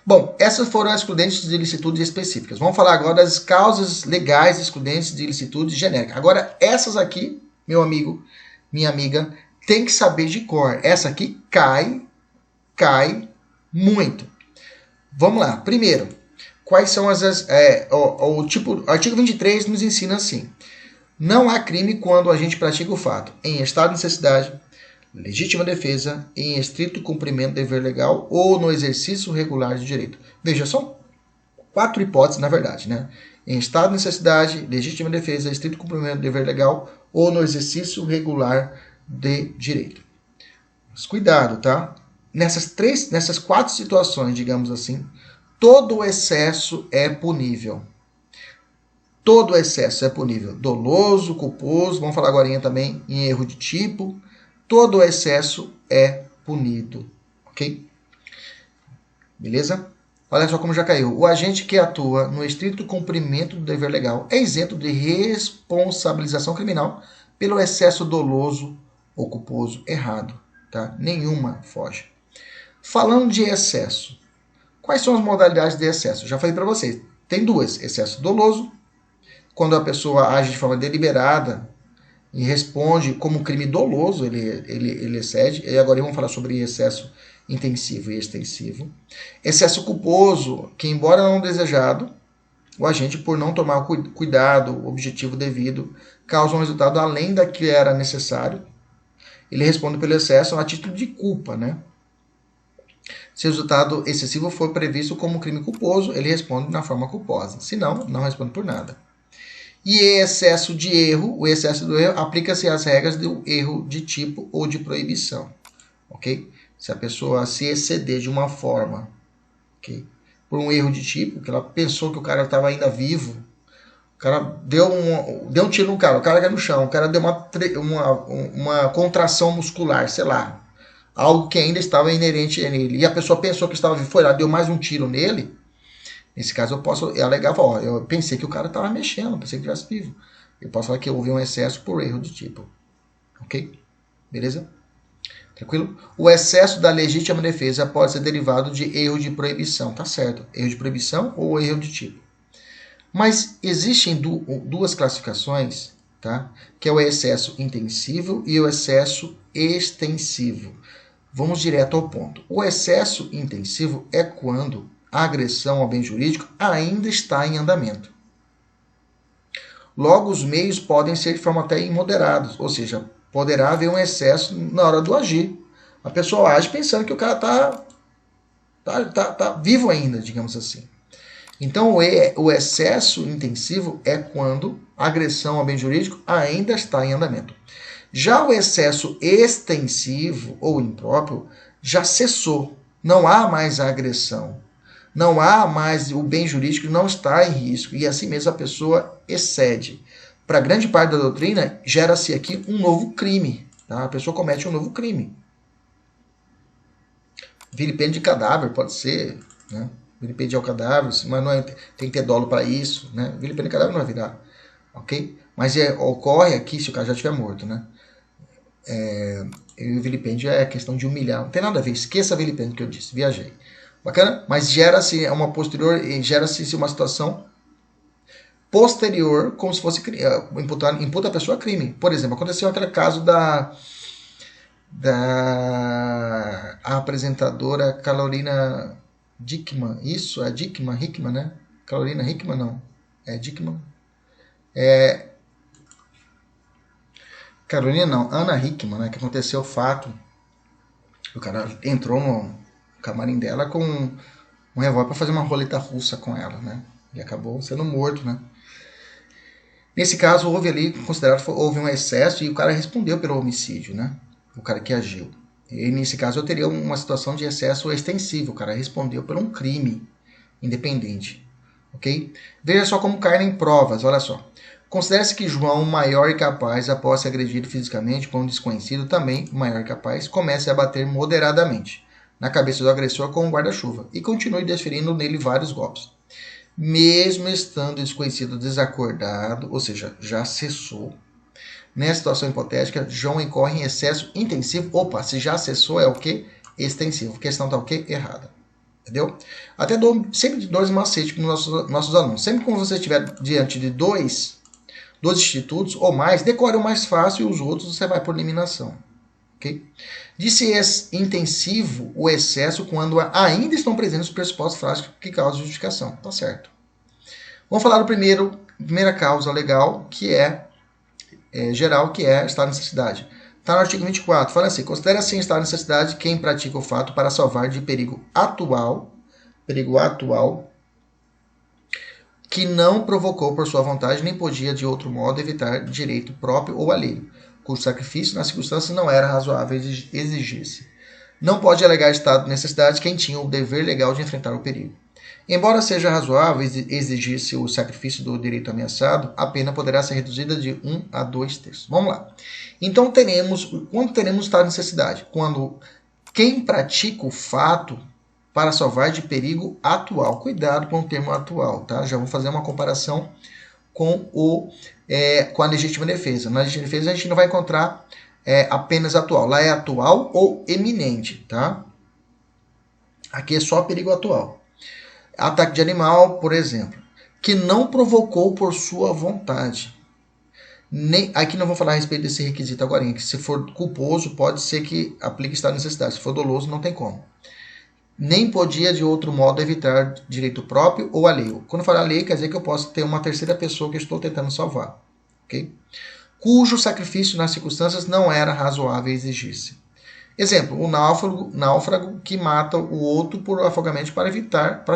Bom, essas foram as excludentes de ilicitude específicas. Vamos falar agora das causas legais excludentes de ilicitude genérica. Agora, essas aqui, meu amigo, minha amiga, tem que saber de cor. Essa aqui cai muito. Vamos lá. Primeiro, quais são o artigo 23 nos ensina assim. Não há crime quando o agente pratica o fato em estado de necessidade, legítima defesa, em estrito cumprimento do dever legal ou no exercício regular de direito. Veja, são 4 hipóteses, na verdade, né? Em estado de necessidade, legítima defesa, estrito cumprimento do dever legal ou no exercício regular de direito. Mas cuidado, tá? Nessas 4 situações, digamos assim, todo excesso é punível. Todo excesso é punível. Doloso, culposo, vamos falar agora também em erro de tipo. Todo excesso é punido, ok? Beleza? Olha só como já caiu. O agente que atua no estrito cumprimento do dever legal é isento de responsabilização criminal pelo excesso doloso ou culposo errado, tá? Nenhuma foge. Falando de excesso, quais são as modalidades de excesso? Já falei para vocês. Tem 2. Excesso doloso, quando a pessoa age de forma deliberada e responde como crime doloso, ele excede. E agora vamos falar sobre excesso intensivo e extensivo. Excesso culposo, que embora não desejado, o agente, por não tomar o cuidado, o objetivo devido, causa um resultado além da que era necessário. Ele responde pelo excesso a título de culpa, né? Se o resultado excessivo for previsto como crime culposo, ele responde na forma culposa. Se não, não responde por nada. E excesso de erro, o excesso do erro, aplica-se às regras do erro de tipo ou de proibição, ok? Se a pessoa se exceder de uma forma, ok? Por um erro de tipo, que ela pensou que o cara estava ainda vivo, o cara deu um tiro no cara, o cara caiu no chão, o cara deu uma contração muscular, sei lá, algo que ainda estava inerente nele, e a pessoa pensou que estava vivo, foi lá, deu mais um tiro nele. Nesse caso, eu posso alegar, eu pensei que o cara estava mexendo, pensei que estivesse vivo. Eu posso falar que houve um excesso por erro de tipo. Ok? Beleza? Tranquilo? O excesso da legítima defesa pode ser derivado de erro de proibição. Tá certo. Erro de proibição ou erro de tipo. Mas existem 2 classificações, tá? Que é o excesso intensivo e o excesso extensivo. Vamos direto ao ponto. O excesso intensivo é quando a agressão ao bem jurídico ainda está em andamento. Logo, os meios podem ser de forma até imoderados, ou seja, poderá haver um excesso na hora do agir. A pessoa age pensando que o cara tá vivo ainda, digamos assim. Então, o excesso intensivo é quando a agressão ao bem jurídico ainda está em andamento. Já o excesso extensivo ou impróprio já cessou, não há mais a agressão. Não há mais, o bem jurídico não está em risco, e assim mesmo a pessoa excede. Para grande parte da doutrina, gera-se aqui um novo crime. Tá? A pessoa comete um novo crime. Vilipêndio de cadáver, pode ser, né? Vilipêndio ao cadáver, mas não tem que ter dolo para isso. Né? Vilipêndio de cadáver não vai virar. Ok? Mas ocorre aqui se o cara já estiver morto. Né? E o vilipêndio é questão de humilhar. Não tem nada a ver, esqueça vilipêndio que eu disse, viajei. Bacana? Mas gera-se uma situação posterior, como se fosse imputa a pessoa a crime. Por exemplo, aconteceu aquele caso da apresentadora Carolina Dickmann. Isso, é Dickmann, Hickman, né? Carolina Hickman, não. É Dickmann. Carolina não, Ana Hickman, né? Que aconteceu o fato. O cara entrou no camarim dela com um revólver para fazer uma roleta russa com ela, né? Ele acabou sendo morto, né? Nesse caso, houve ali, considerado, houve um excesso e o cara respondeu pelo homicídio, né? O cara que agiu. E nesse caso, eu teria uma situação de excesso extensivo. O cara respondeu por um crime independente. Ok? Veja só como caem em provas, olha só. Considere-se que João, maior e capaz, após ser agredido fisicamente por um desconhecido, também maior e capaz, comece a bater moderadamente na cabeça do agressor com um guarda-chuva e continue desferindo nele vários golpes. Mesmo estando desconhecido desacordado, ou seja, já cessou. Nessa situação hipotética, João incorre em excesso intensivo. Opa, se já cessou é o que? Extensivo. A questão está o que? Errada. Entendeu? Até sempre dois macetes para os nossos alunos. Sempre que você estiver diante de dois institutos ou mais, decore o mais fácil e os outros você vai por eliminação. Okay? Disse intensivo o excesso quando ainda estão presentes os pressupostos frágeis que causam justificação. Tá certo. Vamos falar do primeira causa legal, que é geral, que é estar necessidade. Está no artigo 24. Fala assim: considera assim estar necessidade quem pratica o fato para salvar de perigo atual, que não provocou por sua vontade, nem podia de outro modo evitar direito próprio ou alheio, cujo sacrifício nas circunstâncias não era razoável exigir-se. Não pode alegar estado de necessidade quem tinha o dever legal de enfrentar o perigo. Embora seja razoável exigir-se o sacrifício do direito ameaçado, a pena poderá ser reduzida de 1 a 2 terços. Vamos lá. Então, quando teremos estado de necessidade? Quando quem pratica o fato para salvar de perigo atual. Cuidado com o termo atual, tá? Já vou fazer uma comparação com a legítima defesa. Na legítima defesa a gente não vai encontrar apenas atual. Lá é atual ou eminente, tá? Aqui é só perigo atual. Ataque de animal, por exemplo, que não provocou por sua vontade. Aqui não vou falar a respeito desse requisito agora, que se for culposo pode ser que aplique estado de necessidade. Se for doloso, não tem como. Nem podia de outro modo evitar direito próprio ou alheio. Quando eu falar alheio, quer dizer que eu posso ter uma terceira pessoa que eu estou tentando salvar. Okay? Cujo sacrifício nas circunstâncias não era razoável exigir-se. Exemplo, o náufrago que mata o outro por afogamento para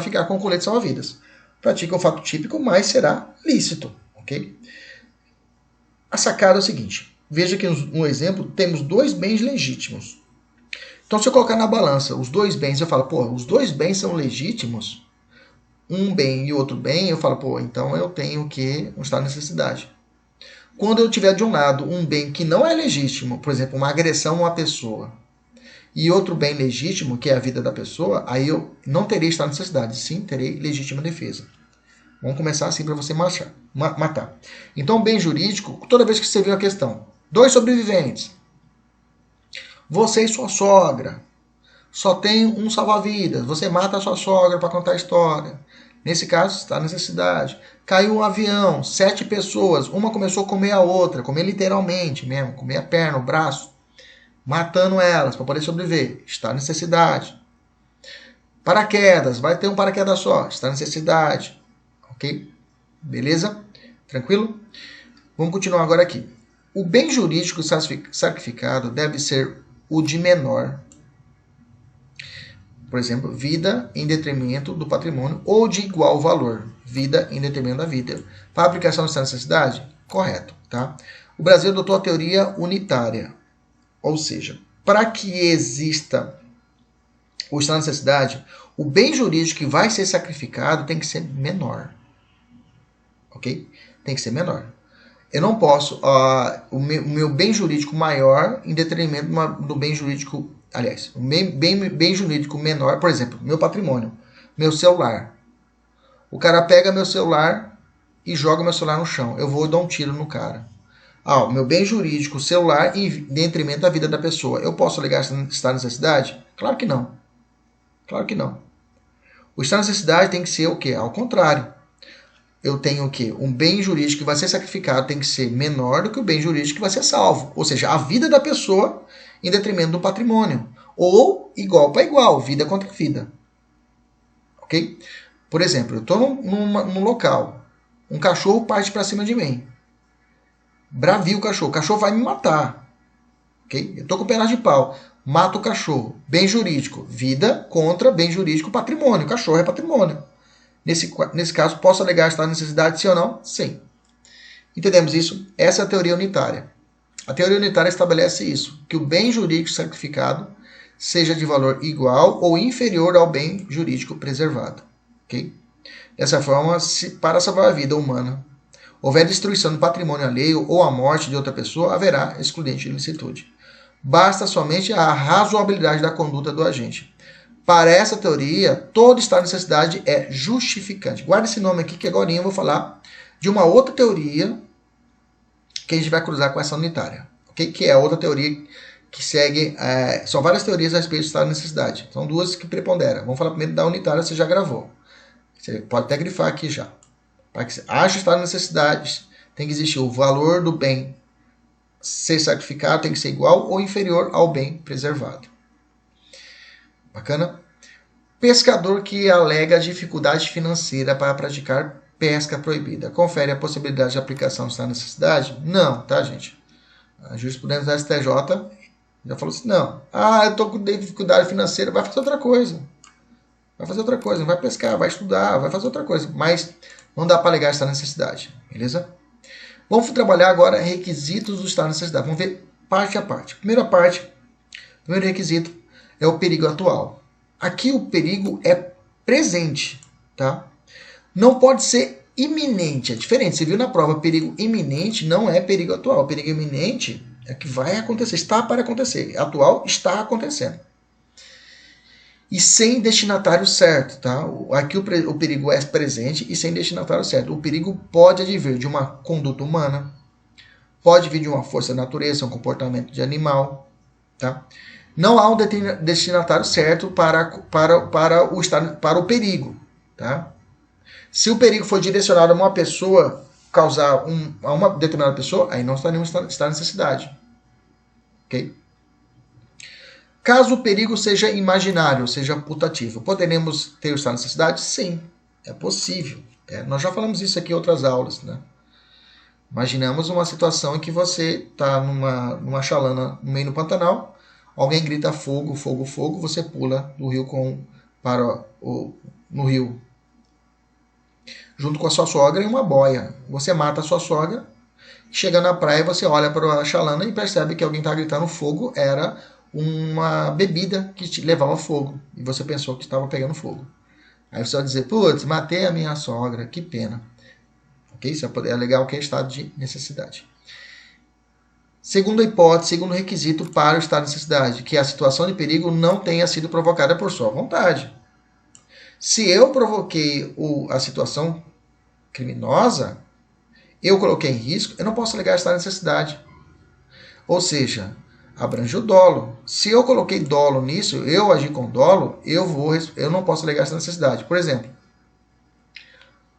ficar com o colete salva-vidas. Pratica um fato típico, mas será lícito. Okay? A sacada é o seguinte. Veja que no exemplo temos dois bens legítimos. Então, se eu colocar na balança os dois bens, eu falo, pô, os dois bens são legítimos, um bem e outro bem, eu falo, pô, então eu tenho que um estado de necessidade. Quando eu tiver de um lado um bem que não é legítimo, por exemplo, uma agressão a uma pessoa, e outro bem legítimo, que é a vida da pessoa, aí eu não terei estado de necessidade, sim, terei legítima defesa. Vamos começar assim para você matar. Então, bem jurídico, toda vez que você vê a questão, dois sobreviventes, você e sua sogra. Só tem um salva-vidas. Você mata a sua sogra para contar a história. Nesse caso, está a necessidade. Caiu um avião, 7 pessoas. Uma começou a comer a outra. Comer literalmente mesmo. Comer a perna, o braço. Matando elas para poder sobreviver. Está a necessidade. Paraquedas. Vai ter um paraquedas só. Está a necessidade. Ok? Beleza? Tranquilo? Vamos continuar agora aqui. O bem jurídico sacrificado deve ser o de menor, por exemplo, vida em detrimento do patrimônio, ou de igual valor, vida em detrimento da vida. Para a aplicação dessa necessidade? Correto. Tá? O Brasil adotou a teoria unitária, ou seja, para que exista o estado de necessidade, o bem jurídico que vai ser sacrificado tem que ser menor. Ok? Tem que ser menor. Eu não posso, o meu bem jurídico maior em detrimento do bem jurídico, aliás, o bem jurídico menor, por exemplo, meu patrimônio, meu celular. O cara pega meu celular e joga meu celular no chão. Eu vou dar um tiro no cara. O meu bem jurídico, celular, em detrimento da vida da pessoa. Eu posso alegar estado de necessidade? Claro que não. Claro que não. O estado de necessidade tem que ser o quê? Ao contrário. Eu tenho o quê? Um bem jurídico que vai ser sacrificado tem que ser menor do que o bem jurídico que vai ser salvo. Ou seja, a vida da pessoa em detrimento do patrimônio. Ou igual para igual, vida contra vida. Ok? Por exemplo, eu estou num local. Um cachorro parte para cima de mim. Bravio o cachorro vai me matar. Ok? Eu estou com pedaço de pau. Mato o cachorro. Bem jurídico. Vida contra bem jurídico patrimônio. O cachorro é patrimônio. Nesse caso, posso alegar estado de necessidade, sim ou não? Sim. Entendemos isso? Essa é a teoria unitária. A teoria unitária estabelece isso, que o bem jurídico sacrificado seja de valor igual ou inferior ao bem jurídico preservado. Okay? Dessa forma, para salvar a vida humana, houver destruição do patrimônio alheio ou a morte de outra pessoa, haverá excludente de ilicitude. Basta somente a razoabilidade da conduta do agente. Para essa teoria, todo estado de necessidade é justificante. Guarda esse nome aqui que agora eu vou falar de uma outra teoria que a gente vai cruzar com essa unitária. Okay? Que é outra teoria que segue... são várias teorias a respeito do estado de necessidade. São duas que preponderam. Vamos falar primeiro da unitária, você já gravou. Você pode até grifar aqui já. Para que haja estado de necessidade, tem que existir o valor do bem ser sacrificado, tem que ser igual ou inferior ao bem preservado. Bacana? Pescador que alega dificuldade financeira para praticar pesca proibida. Confere a possibilidade de aplicação do estado de necessidade? Não, tá, gente? A jurisprudência da STJ já falou assim, não. Eu estou com dificuldade financeira, vai fazer outra coisa. Vai fazer outra coisa, vai pescar, vai estudar, vai fazer outra coisa. Mas não dá para alegar esta necessidade, beleza? Vamos trabalhar agora requisitos do estado de necessidade. Vamos ver parte a parte. Primeiro requisito é o perigo atual. Aqui o perigo é presente, tá? Não pode ser iminente, é diferente. Você viu na prova, perigo iminente não é perigo atual. Perigo iminente é que vai acontecer, está para acontecer. Atual está acontecendo. E sem destinatário certo, tá? Aqui o perigo é presente e sem destinatário certo. O perigo pode advir de uma conduta humana, pode vir de uma força da natureza, um comportamento de animal, tá? Não há um destinatário certo para o perigo, tá? Se o perigo for direcionado a uma pessoa, causar a uma determinada pessoa, aí não estaríamos em estado de necessidade, ok? Caso o perigo seja imaginário, seja putativo, poderemos ter o estado de necessidade? Sim, é possível. Nós já falamos isso aqui em outras aulas, né? Imaginamos uma situação em que você está numa chalana no meio do Pantanal, alguém grita fogo, fogo, fogo, você pula do rio no rio junto com a sua sogra em uma boia. Você mata a sua sogra, chega na praia, você olha para a chalana e percebe que alguém está gritando fogo, era uma bebida que te levava fogo. E você pensou que estava pegando fogo. Aí você vai dizer, putz, matei a minha sogra, que pena. Ok? Isso é legal que é estado de necessidade. Segunda hipótese, segundo requisito para o estado de necessidade, que a situação de perigo não tenha sido provocada por sua vontade. Se eu provoquei a situação criminosa, eu coloquei em risco, eu não posso alegar estado de necessidade. Ou seja, abrange o dolo. Se eu coloquei dolo nisso, eu agi com dolo, eu não posso alegar essa necessidade. Por exemplo,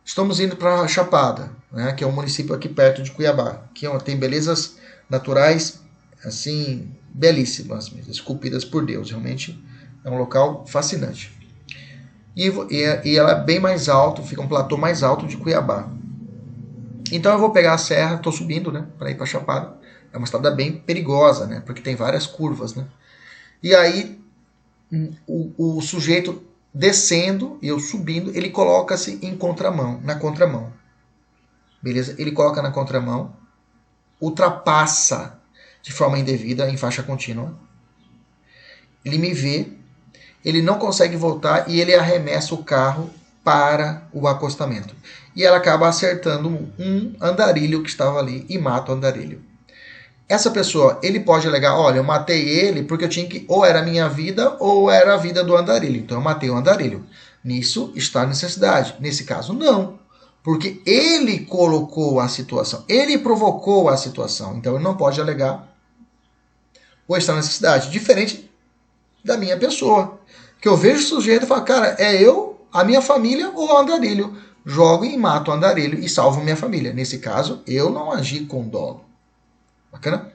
estamos indo para Chapada, né, que é um município aqui perto de Cuiabá, que tem belezas naturais assim belíssimas, esculpidas por Deus. Realmente é um local fascinante. E ela é bem mais alto, fica um platô mais alto de Cuiabá. Então eu vou pegar a serra, estou subindo, né, para ir para Chapada. É uma estrada bem perigosa, né? Porque tem várias curvas, né? E aí, o sujeito descendo e eu subindo, ele coloca-se na contramão. Beleza? Ele coloca na contramão, ultrapassa de forma indevida em faixa contínua. Ele me vê, ele não consegue voltar e ele arremessa o carro para o acostamento. E ela acaba acertando um andarilho que estava ali e mata o andarilho. Essa pessoa, ele pode alegar, olha, eu matei ele porque eu tinha que, ou era a minha vida ou era a vida do andarilho. Então eu matei o andarilho. Nisso está a necessidade. Nesse caso, não. Porque ele colocou a situação, ele provocou a situação. Então ele não pode alegar ou está na necessidade. Diferente da minha pessoa. Que eu vejo o sujeito e falo, cara, é eu, a minha família ou o andarilho. Jogo e mato o andarilho e salvo minha família. Nesse caso, eu não agi com dolo. Bacana?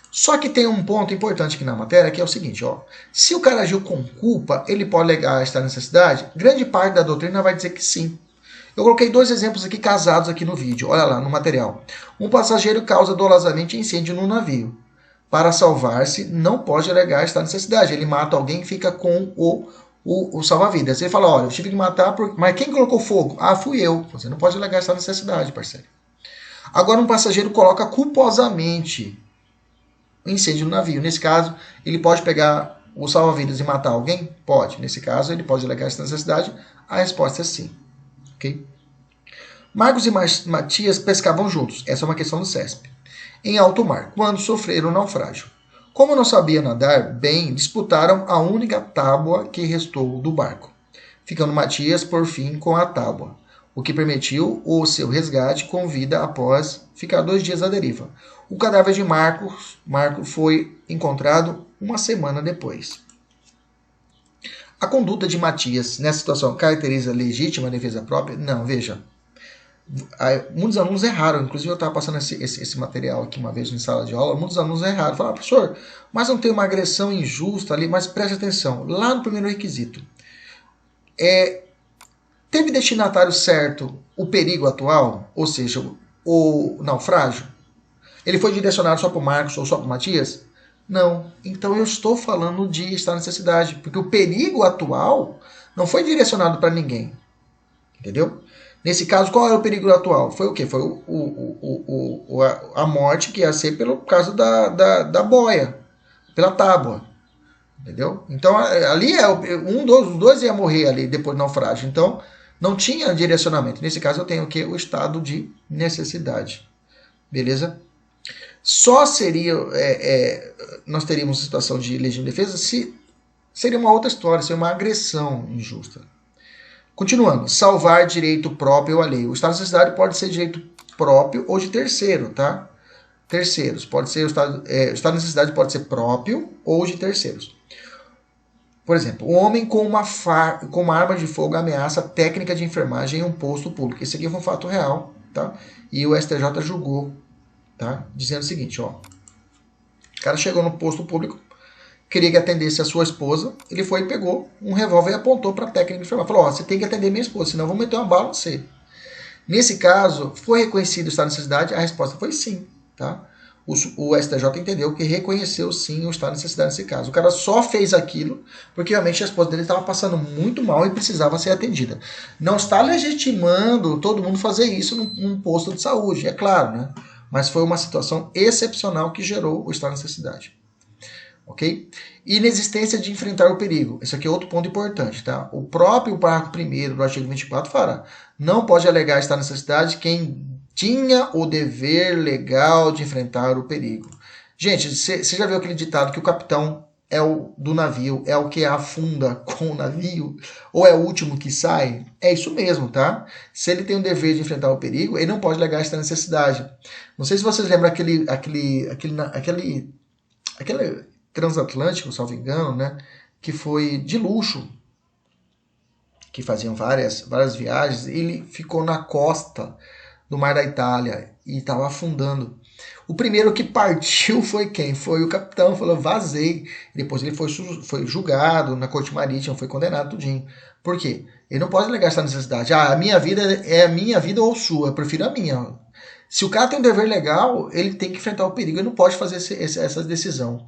Só que tem um ponto importante aqui na matéria, que é o seguinte, ó. Se o cara agiu com culpa, ele pode alegar esta necessidade? Grande parte da doutrina vai dizer que sim. Eu coloquei 2 exemplos aqui casados aqui no vídeo. Olha lá, no material. Um passageiro causa dolosamente incêndio no navio. Para salvar-se, não pode alegar esta necessidade. Ele mata alguém e fica com o o salva-vidas. Ele fala, olha, eu tive que matar, mas quem colocou fogo? Ah, fui eu. Você não pode alegar essa necessidade, parceiro. Agora um passageiro coloca culposamente um incêndio no navio. Nesse caso, ele pode pegar o salva-vidas e matar alguém? Pode. Nesse caso, ele pode alegar essa necessidade? A resposta é sim. Ok? Marcos e Matias pescavam juntos. Essa é uma questão do CESP. Em alto mar, quando sofreram naufrágio. Como não sabia nadar bem, disputaram a única tábua que restou do barco, ficando Matias, por fim, com a tábua, o que permitiu o seu resgate com vida após ficar 2 dias à deriva. O cadáver de Marco foi encontrado uma semana depois. A conduta de Matias nessa situação caracteriza legítima defesa própria? Não, veja. Muitos alunos erraram, inclusive eu estava passando esse material aqui uma vez em sala de aula, muitos alunos erraram, falaram, professor, mas não tem uma agressão injusta ali, mas preste atenção, lá no primeiro requisito, teve destinatário certo o perigo atual, ou seja, o naufrágio? Ele foi direcionado só para o Marcos ou só para o Matias? Não, então eu estou falando de estar em necessidade, porque o perigo atual não foi direcionado para ninguém, entendeu? Nesse caso, qual é o perigo atual? Foi o quê? Foi a morte que ia ser pelo caso da boia, pela tábua. Entendeu? Então, ali os dois ia morrer ali depois do naufrágio. Então, não tinha direcionamento. Nesse caso, eu tenho o quê? O estado de necessidade. Beleza? Só seria... nós teríamos situação de legítima defesa se seria uma outra história, seria uma agressão injusta. Continuando, salvar direito próprio ou alheio. O estado de necessidade pode ser direito próprio ou de terceiro, tá? Terceiros. Pode ser o estado de necessidade pode ser próprio ou de terceiros. Por exemplo, o homem com uma arma de fogo ameaça técnica de enfermagem em um posto público. Esse aqui foi um fato real, tá? E o STJ julgou, tá? Dizendo o seguinte, ó. O cara chegou no posto público, queria que atendesse a sua esposa, ele foi e pegou um revólver e apontou para a técnica de enfermagem. Falou, ó, você tem que atender minha esposa, senão eu vou meter uma bala em você. Nesse caso, foi reconhecido o estado de necessidade? A resposta foi sim, tá? O STJ entendeu que reconheceu sim o estado de necessidade nesse caso. O cara só fez aquilo porque realmente a esposa dele estava passando muito mal e precisava ser atendida. Não está legitimando todo mundo fazer isso num posto de saúde, é claro, né? Mas foi uma situação excepcional que gerou o estado de necessidade. Ok? Inexistência de enfrentar o perigo. Esse aqui é outro ponto importante, tá? O próprio parágrafo 1º do artigo 24 fala, não pode alegar estado de necessidade quem tinha o dever legal de enfrentar o perigo. Gente, você já viu aquele ditado que o capitão é o do navio, é o que afunda com o navio, ou é o último que sai? É isso mesmo, tá? Se ele tem o dever de enfrentar o perigo, ele não pode alegar esta necessidade. Não sei se vocês lembram aquele transatlântico, salvo engano, né? Que foi de luxo, que faziam várias viagens, ele ficou na costa do mar da Itália e estava afundando. O primeiro que partiu foi quem? Foi o capitão, falou, vazei. Depois ele foi julgado na corte marítima, foi condenado tudinho. Por quê? Ele não pode alegar essa necessidade. Ah, a minha vida é a minha vida ou sua, eu prefiro a minha. Se o cara tem um dever legal, ele tem que enfrentar o perigo, ele não pode fazer essa decisão.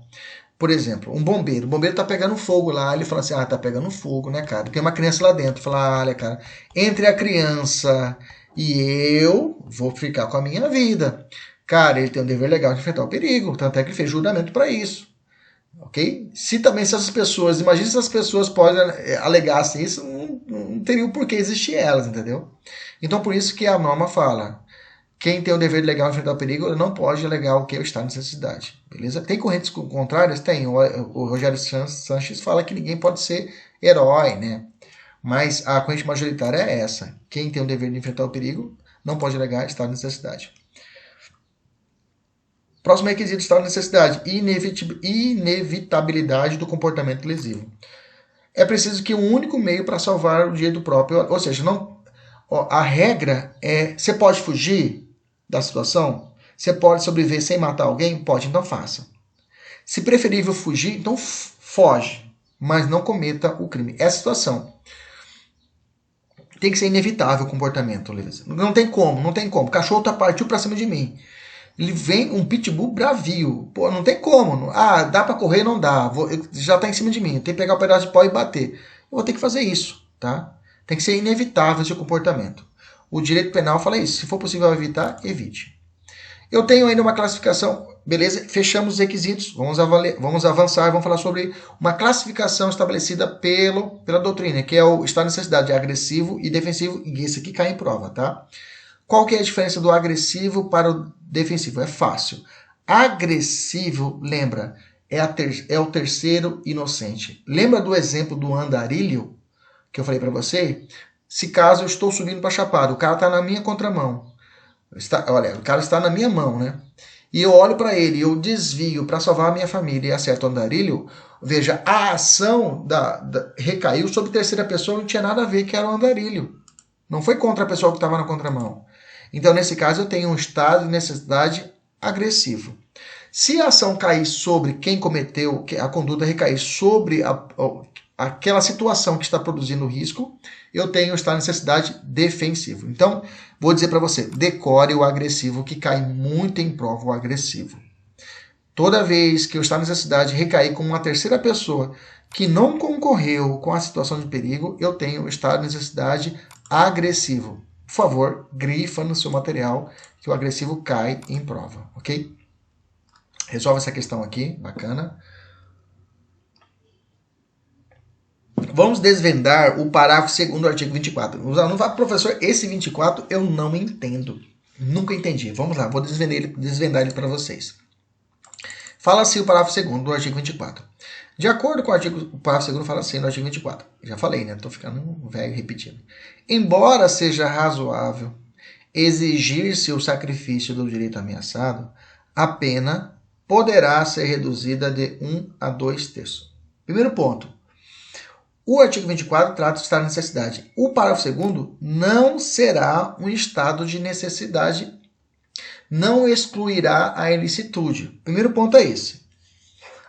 Por exemplo, o bombeiro tá pegando fogo lá, ele fala assim, tá pegando fogo, né, cara? Tem uma criança lá dentro, fala, olha, cara, entre a criança e eu vou ficar com a minha vida. Cara, ele tem um dever legal de enfrentar o perigo, tanto é que ele fez juramento para isso. Ok? Se essas pessoas, imagina se as pessoas podem alegassem isso, não teria o porquê existir elas, entendeu? Então, por isso que a norma fala, quem tem o dever legal de enfrentar o perigo, ele não pode alegar o que está em necessidade. Beleza? Tem correntes contrárias? Tem. O Rogério Sanches fala que ninguém pode ser herói, né? Mas a corrente majoritária é essa. Quem tem o dever de enfrentar o perigo não pode alegar estado de necessidade. Próximo requisito, estado de necessidade. Inevitabilidade do comportamento lesivo. É preciso que um único meio para salvar o direito próprio. Ou seja, a regra é, você pode fugir da situação? Você pode sobreviver sem matar alguém? Pode, então faça. Se preferível fugir, então foge, mas não cometa o crime. Essa situação tem que ser inevitável o comportamento, beleza? Não tem como. O cachorro partiu para cima de mim. Ele vem um pitbull bravio. Pô, não tem como. Dá para correr? Não dá. Já tá em cima de mim. Tem que pegar o pedaço de pau e bater. eu vou ter que fazer isso, tá? Tem que ser inevitável esse comportamento. O direito penal fala isso. Se for possível evitar, evite. Eu tenho ainda uma classificação, beleza? Fechamos os requisitos, vamos avançar, vamos falar sobre uma classificação estabelecida pela doutrina, que é o estado de necessidade agressivo e defensivo, e esse aqui cai em prova, tá? Qual que é a diferença do agressivo para o defensivo? É fácil. Agressivo, lembra, é o terceiro inocente. Lembra do exemplo do andarilho que eu falei para você? Se caso eu estou subindo para Chapada, o cara está na minha contramão. Olha, o cara está na minha mão, né? E eu olho para ele, eu desvio para salvar a minha família e acerto o andarilho. Veja, a ação recaiu sobre terceira pessoa, não tinha nada a ver que era o andarilho. Não foi contra a pessoa que estava na contramão. Então, nesse caso, eu tenho um estado de necessidade agressivo. Se a ação cair sobre quem cometeu, a conduta recair sobre aquela situação que está produzindo risco, eu tenho o estado de necessidade defensivo. Então, vou dizer para você, decore o agressivo, que cai muito em prova o agressivo. Toda vez que o estado de necessidade recair com uma terceira pessoa que não concorreu com a situação de perigo, eu tenho o estado de necessidade agressivo. Por favor, grifa no seu material que o agressivo cai em prova, ok? Resolve essa questão aqui, bacana. Vamos desvendar o parágrafo 2º do artigo 24. Os alunos falam, professor, esse 24 eu não entendo. Nunca entendi. Vamos lá, vou desvendar ele para vocês. Fala assim o parágrafo 2º do artigo 24. De acordo com o parágrafo 2º fala assim no artigo 24. Já falei, né? Estou ficando velho repetindo. Embora seja razoável exigir-se o sacrifício do direito ameaçado, a pena poderá ser reduzida de 1 a 2 terços. Primeiro ponto. O artigo 24 trata do estado de necessidade. O parágrafo 2º não será um estado de necessidade, não excluirá a ilicitude. Primeiro ponto é esse.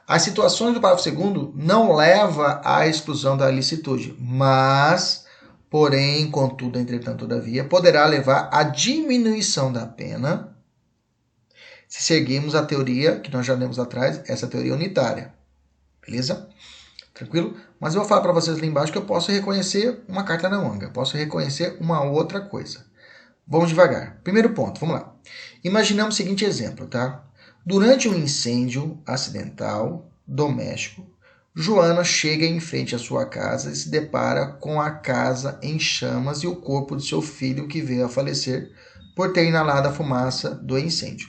As situações do parágrafo 2º não levam à exclusão da ilicitude, mas, porém, contudo, entretanto, todavia, poderá levar à diminuição da pena se seguirmos a teoria que nós já lemos atrás, essa teoria unitária. Beleza? Tranquilo? Mas eu vou falar para vocês lá embaixo que eu posso reconhecer uma carta na manga. Posso reconhecer uma outra coisa. Vamos devagar. Primeiro ponto, vamos lá. Imaginamos o seguinte exemplo, tá? Durante um incêndio acidental, doméstico, Joana chega em frente à sua casa e se depara com a casa em chamas e o corpo de seu filho que veio a falecer por ter inalado a fumaça do incêndio.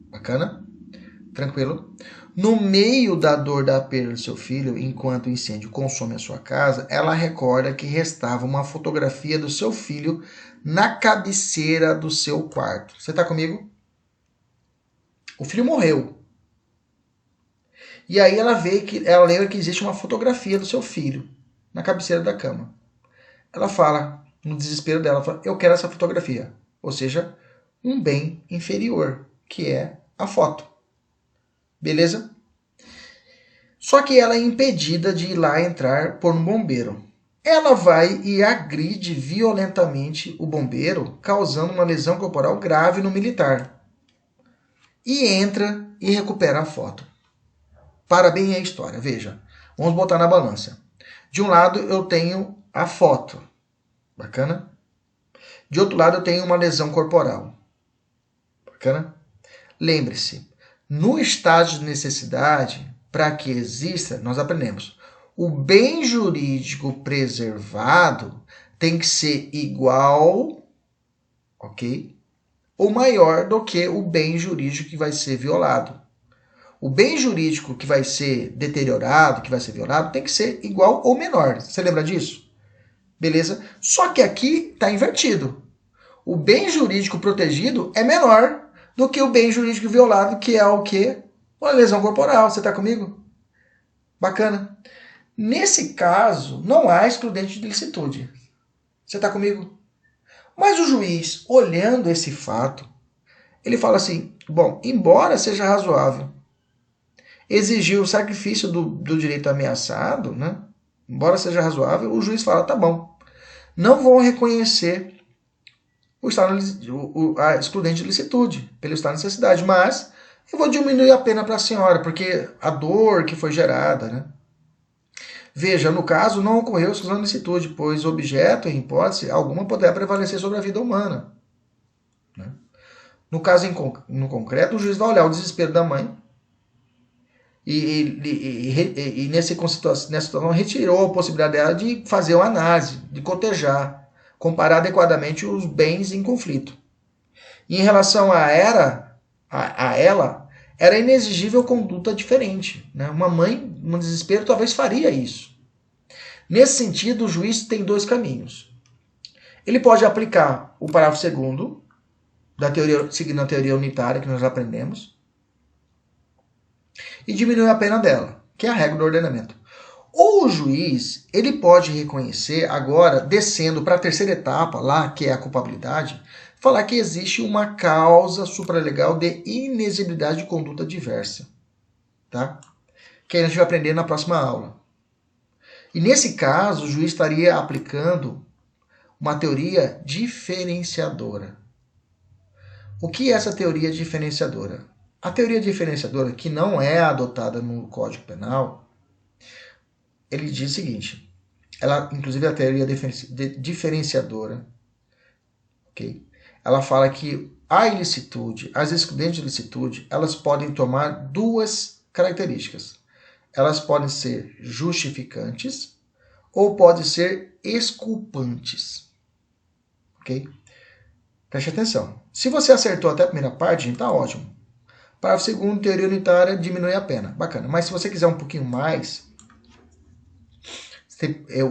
Bacana? Tranquilo? No meio da dor da perda do seu filho, enquanto o incêndio consome a sua casa, ela recorda que restava uma fotografia do seu filho na cabeceira do seu quarto. Você está comigo? O filho morreu. E aí ela lembra que existe uma fotografia do seu filho na cabeceira da cama. Ela fala, no desespero dela, fala, eu quero essa fotografia. Ou seja, um bem inferior, que é a foto. Beleza? Só que ela é impedida de ir lá entrar por um bombeiro. Ela vai e agride violentamente o bombeiro, causando uma lesão corporal grave no militar. E entra e recupera a foto. Para bem a história, veja. Vamos botar na balança. De um lado eu tenho a foto. Bacana? De outro lado eu tenho uma lesão corporal. Bacana? Lembre-se, no estágio de necessidade, para que exista, nós aprendemos, o bem jurídico preservado tem que ser igual, ok? Ou maior do que o bem jurídico que vai ser violado. O bem jurídico que vai ser deteriorado, que vai ser violado, tem que ser igual ou menor. Você lembra disso? Beleza? Só que aqui está invertido. O bem jurídico protegido é menor do que o bem jurídico violado, que é o quê? Uma lesão corporal. Você está comigo? Bacana. Nesse caso, não há excludente de ilicitude. Você está comigo? Mas o juiz, olhando esse fato, ele fala assim, bom, embora seja razoável exigir o sacrifício do direito ameaçado, né? Embora seja razoável, o juiz fala, tá bom, não vou reconhecer a excludente de ilicitude pelo estado de necessidade, mas eu vou diminuir a pena para a senhora, porque a dor que foi gerada, né? Veja, no caso, não ocorreu exclusão de ilicitude, pois o objeto, em hipótese alguma, poderá prevalecer sobre a vida humana. Né? No caso, no concreto, o juiz vai olhar o desespero da mãe e nessa situação retirou a possibilidade dela de fazer uma análise, de cotejar, comparar adequadamente os bens em conflito. E em relação a ela, era inexigível conduta diferente. Né? Uma mãe, no desespero, talvez faria isso. Nesse sentido, o juiz tem dois caminhos. Ele pode aplicar o parágrafo 2º, seguindo a teoria unitária que nós aprendemos, e diminuir a pena dela, que é a regra do ordenamento. Ou o juiz, ele pode reconhecer, agora, descendo para a terceira etapa, lá, que é a culpabilidade, falar que existe uma causa supralegal de inexigibilidade de conduta diversa. Tá? Que a gente vai aprender na próxima aula. E nesse caso, o juiz estaria aplicando uma teoria diferenciadora. O que é essa teoria diferenciadora? A teoria diferenciadora, que não é adotada no Código Penal, ele diz o seguinte, ela, inclusive a teoria diferenciadora, okay? Ela fala que a ilicitude, as excludentes de ilicitude, elas podem tomar duas características. Elas podem ser justificantes ou podem ser exculpantes. Ok? Preste atenção. Se você acertou até a primeira parte, está ótimo. Parágrafo 2º, teoria unitária, diminui a pena. Bacana. Mas se você quiser um pouquinho mais,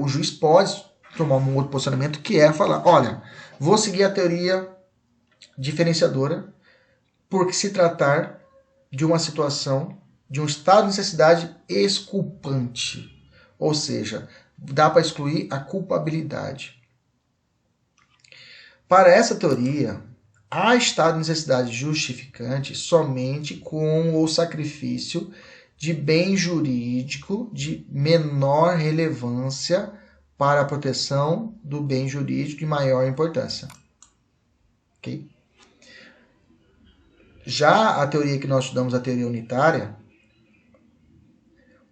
o juiz pode tomar um outro posicionamento, que é falar, olha, vou seguir a teoria diferenciadora por se tratar de uma situação, de um estado de necessidade exculpante. Ou seja, dá para excluir a culpabilidade. Para essa teoria, há estado de necessidade justificante somente com o sacrifício de bem jurídico de menor relevância para a proteção do bem jurídico de maior importância. Ok? Já a teoria que nós estudamos, a teoria unitária,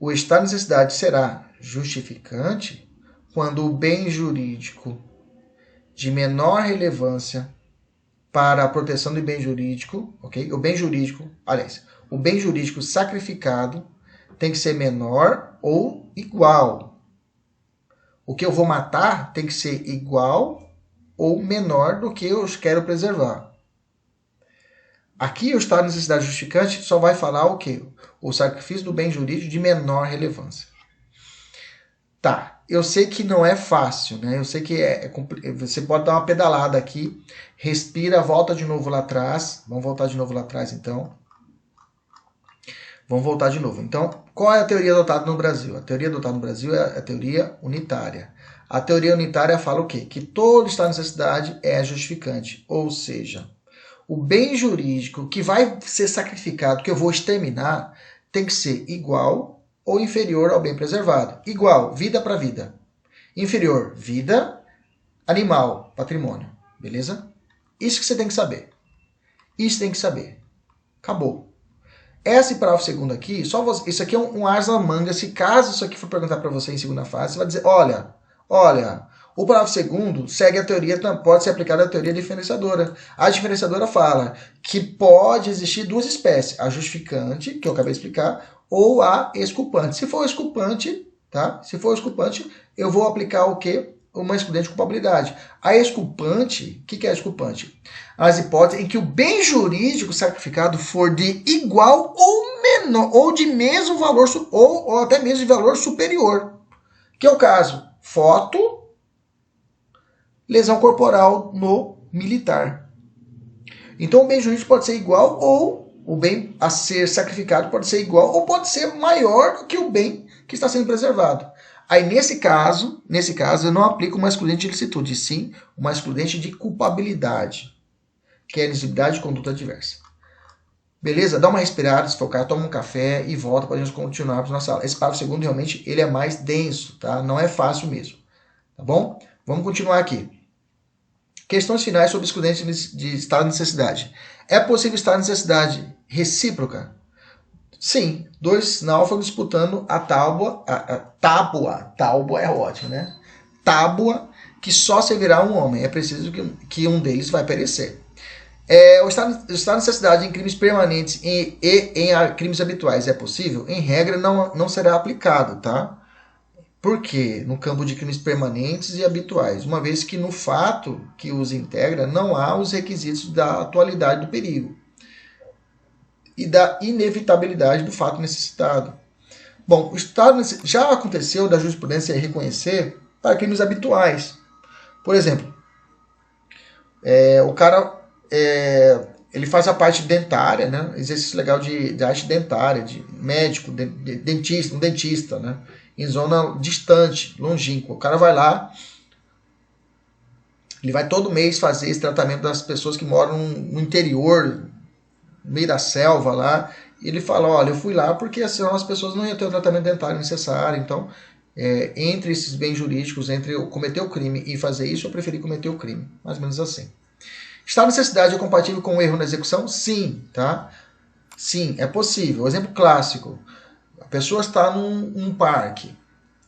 o estado de necessidade será justificante quando o bem jurídico de menor relevância para a proteção do bem jurídico, ok? O bem jurídico sacrificado tem que ser menor ou igual. O que eu vou matar tem que ser igual ou menor do que eu quero preservar. Aqui o estado de necessidade justificante só vai falar o quê? O sacrifício do bem jurídico de menor relevância. Tá, eu sei que não é fácil, né? Eu sei que você pode dar uma pedalada aqui, respira, volta de novo lá atrás. Vamos voltar de novo lá atrás, então. Vamos voltar de novo. Então, qual é a teoria adotada no Brasil? A teoria adotada no Brasil é a teoria unitária. A teoria unitária fala o quê? Que todo estado de necessidade é justificante, ou seja, o bem jurídico que vai ser sacrificado, que eu vou exterminar, tem que ser igual ou inferior ao bem preservado. Igual, vida para vida. Inferior, vida, animal, patrimônio. Beleza? Isso que você tem que saber. Isso tem que saber. Acabou. Esse parágrafo 2º aqui, isso aqui é um ars na manga. Se caso isso aqui for perguntar para você em segunda fase, você vai dizer, olha, o parágrafo 2º segue a teoria, pode ser aplicada a teoria diferenciadora. A diferenciadora fala que pode existir duas espécies, a justificante, que eu acabei de explicar, ou a exculpante. Se for exculpante, tá? Se for exculpante, eu vou aplicar o quê? Uma excludente de culpabilidade. A exculpante, o que é a exculpante? As hipóteses em que o bem jurídico sacrificado for de igual ou menor, ou de mesmo valor, ou até mesmo de valor superior. Que é o caso, foto, lesão corporal no militar. Então o bem jurídico pode ser igual ou o bem a ser sacrificado pode ser igual ou pode ser maior do que o bem que está sendo preservado. Aí nesse caso eu não aplico uma excludente de ilicitude, sim uma excludente de culpabilidade, que é a exigibilidade de conduta adversa. Beleza? Dá uma respirada, se focar, toma um café e volta para a gente continuar para nossa aula. Esse parágrafo 2º realmente ele é mais denso, tá? Não é fácil mesmo. Tá bom? Vamos continuar aqui. Questões finais sobre excludente de estado de necessidade. É possível estar de necessidade recíproca? Sim, dois náufragos disputando a tábua, tábua é ótimo, né? Tábua que só servirá um homem, é preciso que um deles vai perecer. O estado de necessidade em crimes permanentes e em crimes habituais é possível? Em regra, não será aplicado, tá? Por quê? No campo de crimes permanentes e habituais, uma vez que no fato que os integra não há os requisitos da atualidade do perigo e da inevitabilidade do fato necessitado. Bom, o estado já aconteceu da jurisprudência reconhecer para crimes habituais. Por exemplo, o cara ele faz a parte dentária, né? Exercício legal de arte dentária, de médico, dentista, um dentista, né? Em zona distante, longínqua. O cara vai lá, ele vai todo mês fazer esse tratamento das pessoas que moram no interior, no meio da selva lá. E ele fala, olha, eu fui lá porque senão as pessoas não iam ter o tratamento dentário necessário. Então, entre esses bens jurídicos, entre eu cometer o crime e fazer isso, eu preferi cometer o crime. Mais ou menos assim. Estado de necessidade é compatível com o erro na execução? Sim, tá? Sim, é possível. Exemplo clássico. A pessoa está num parque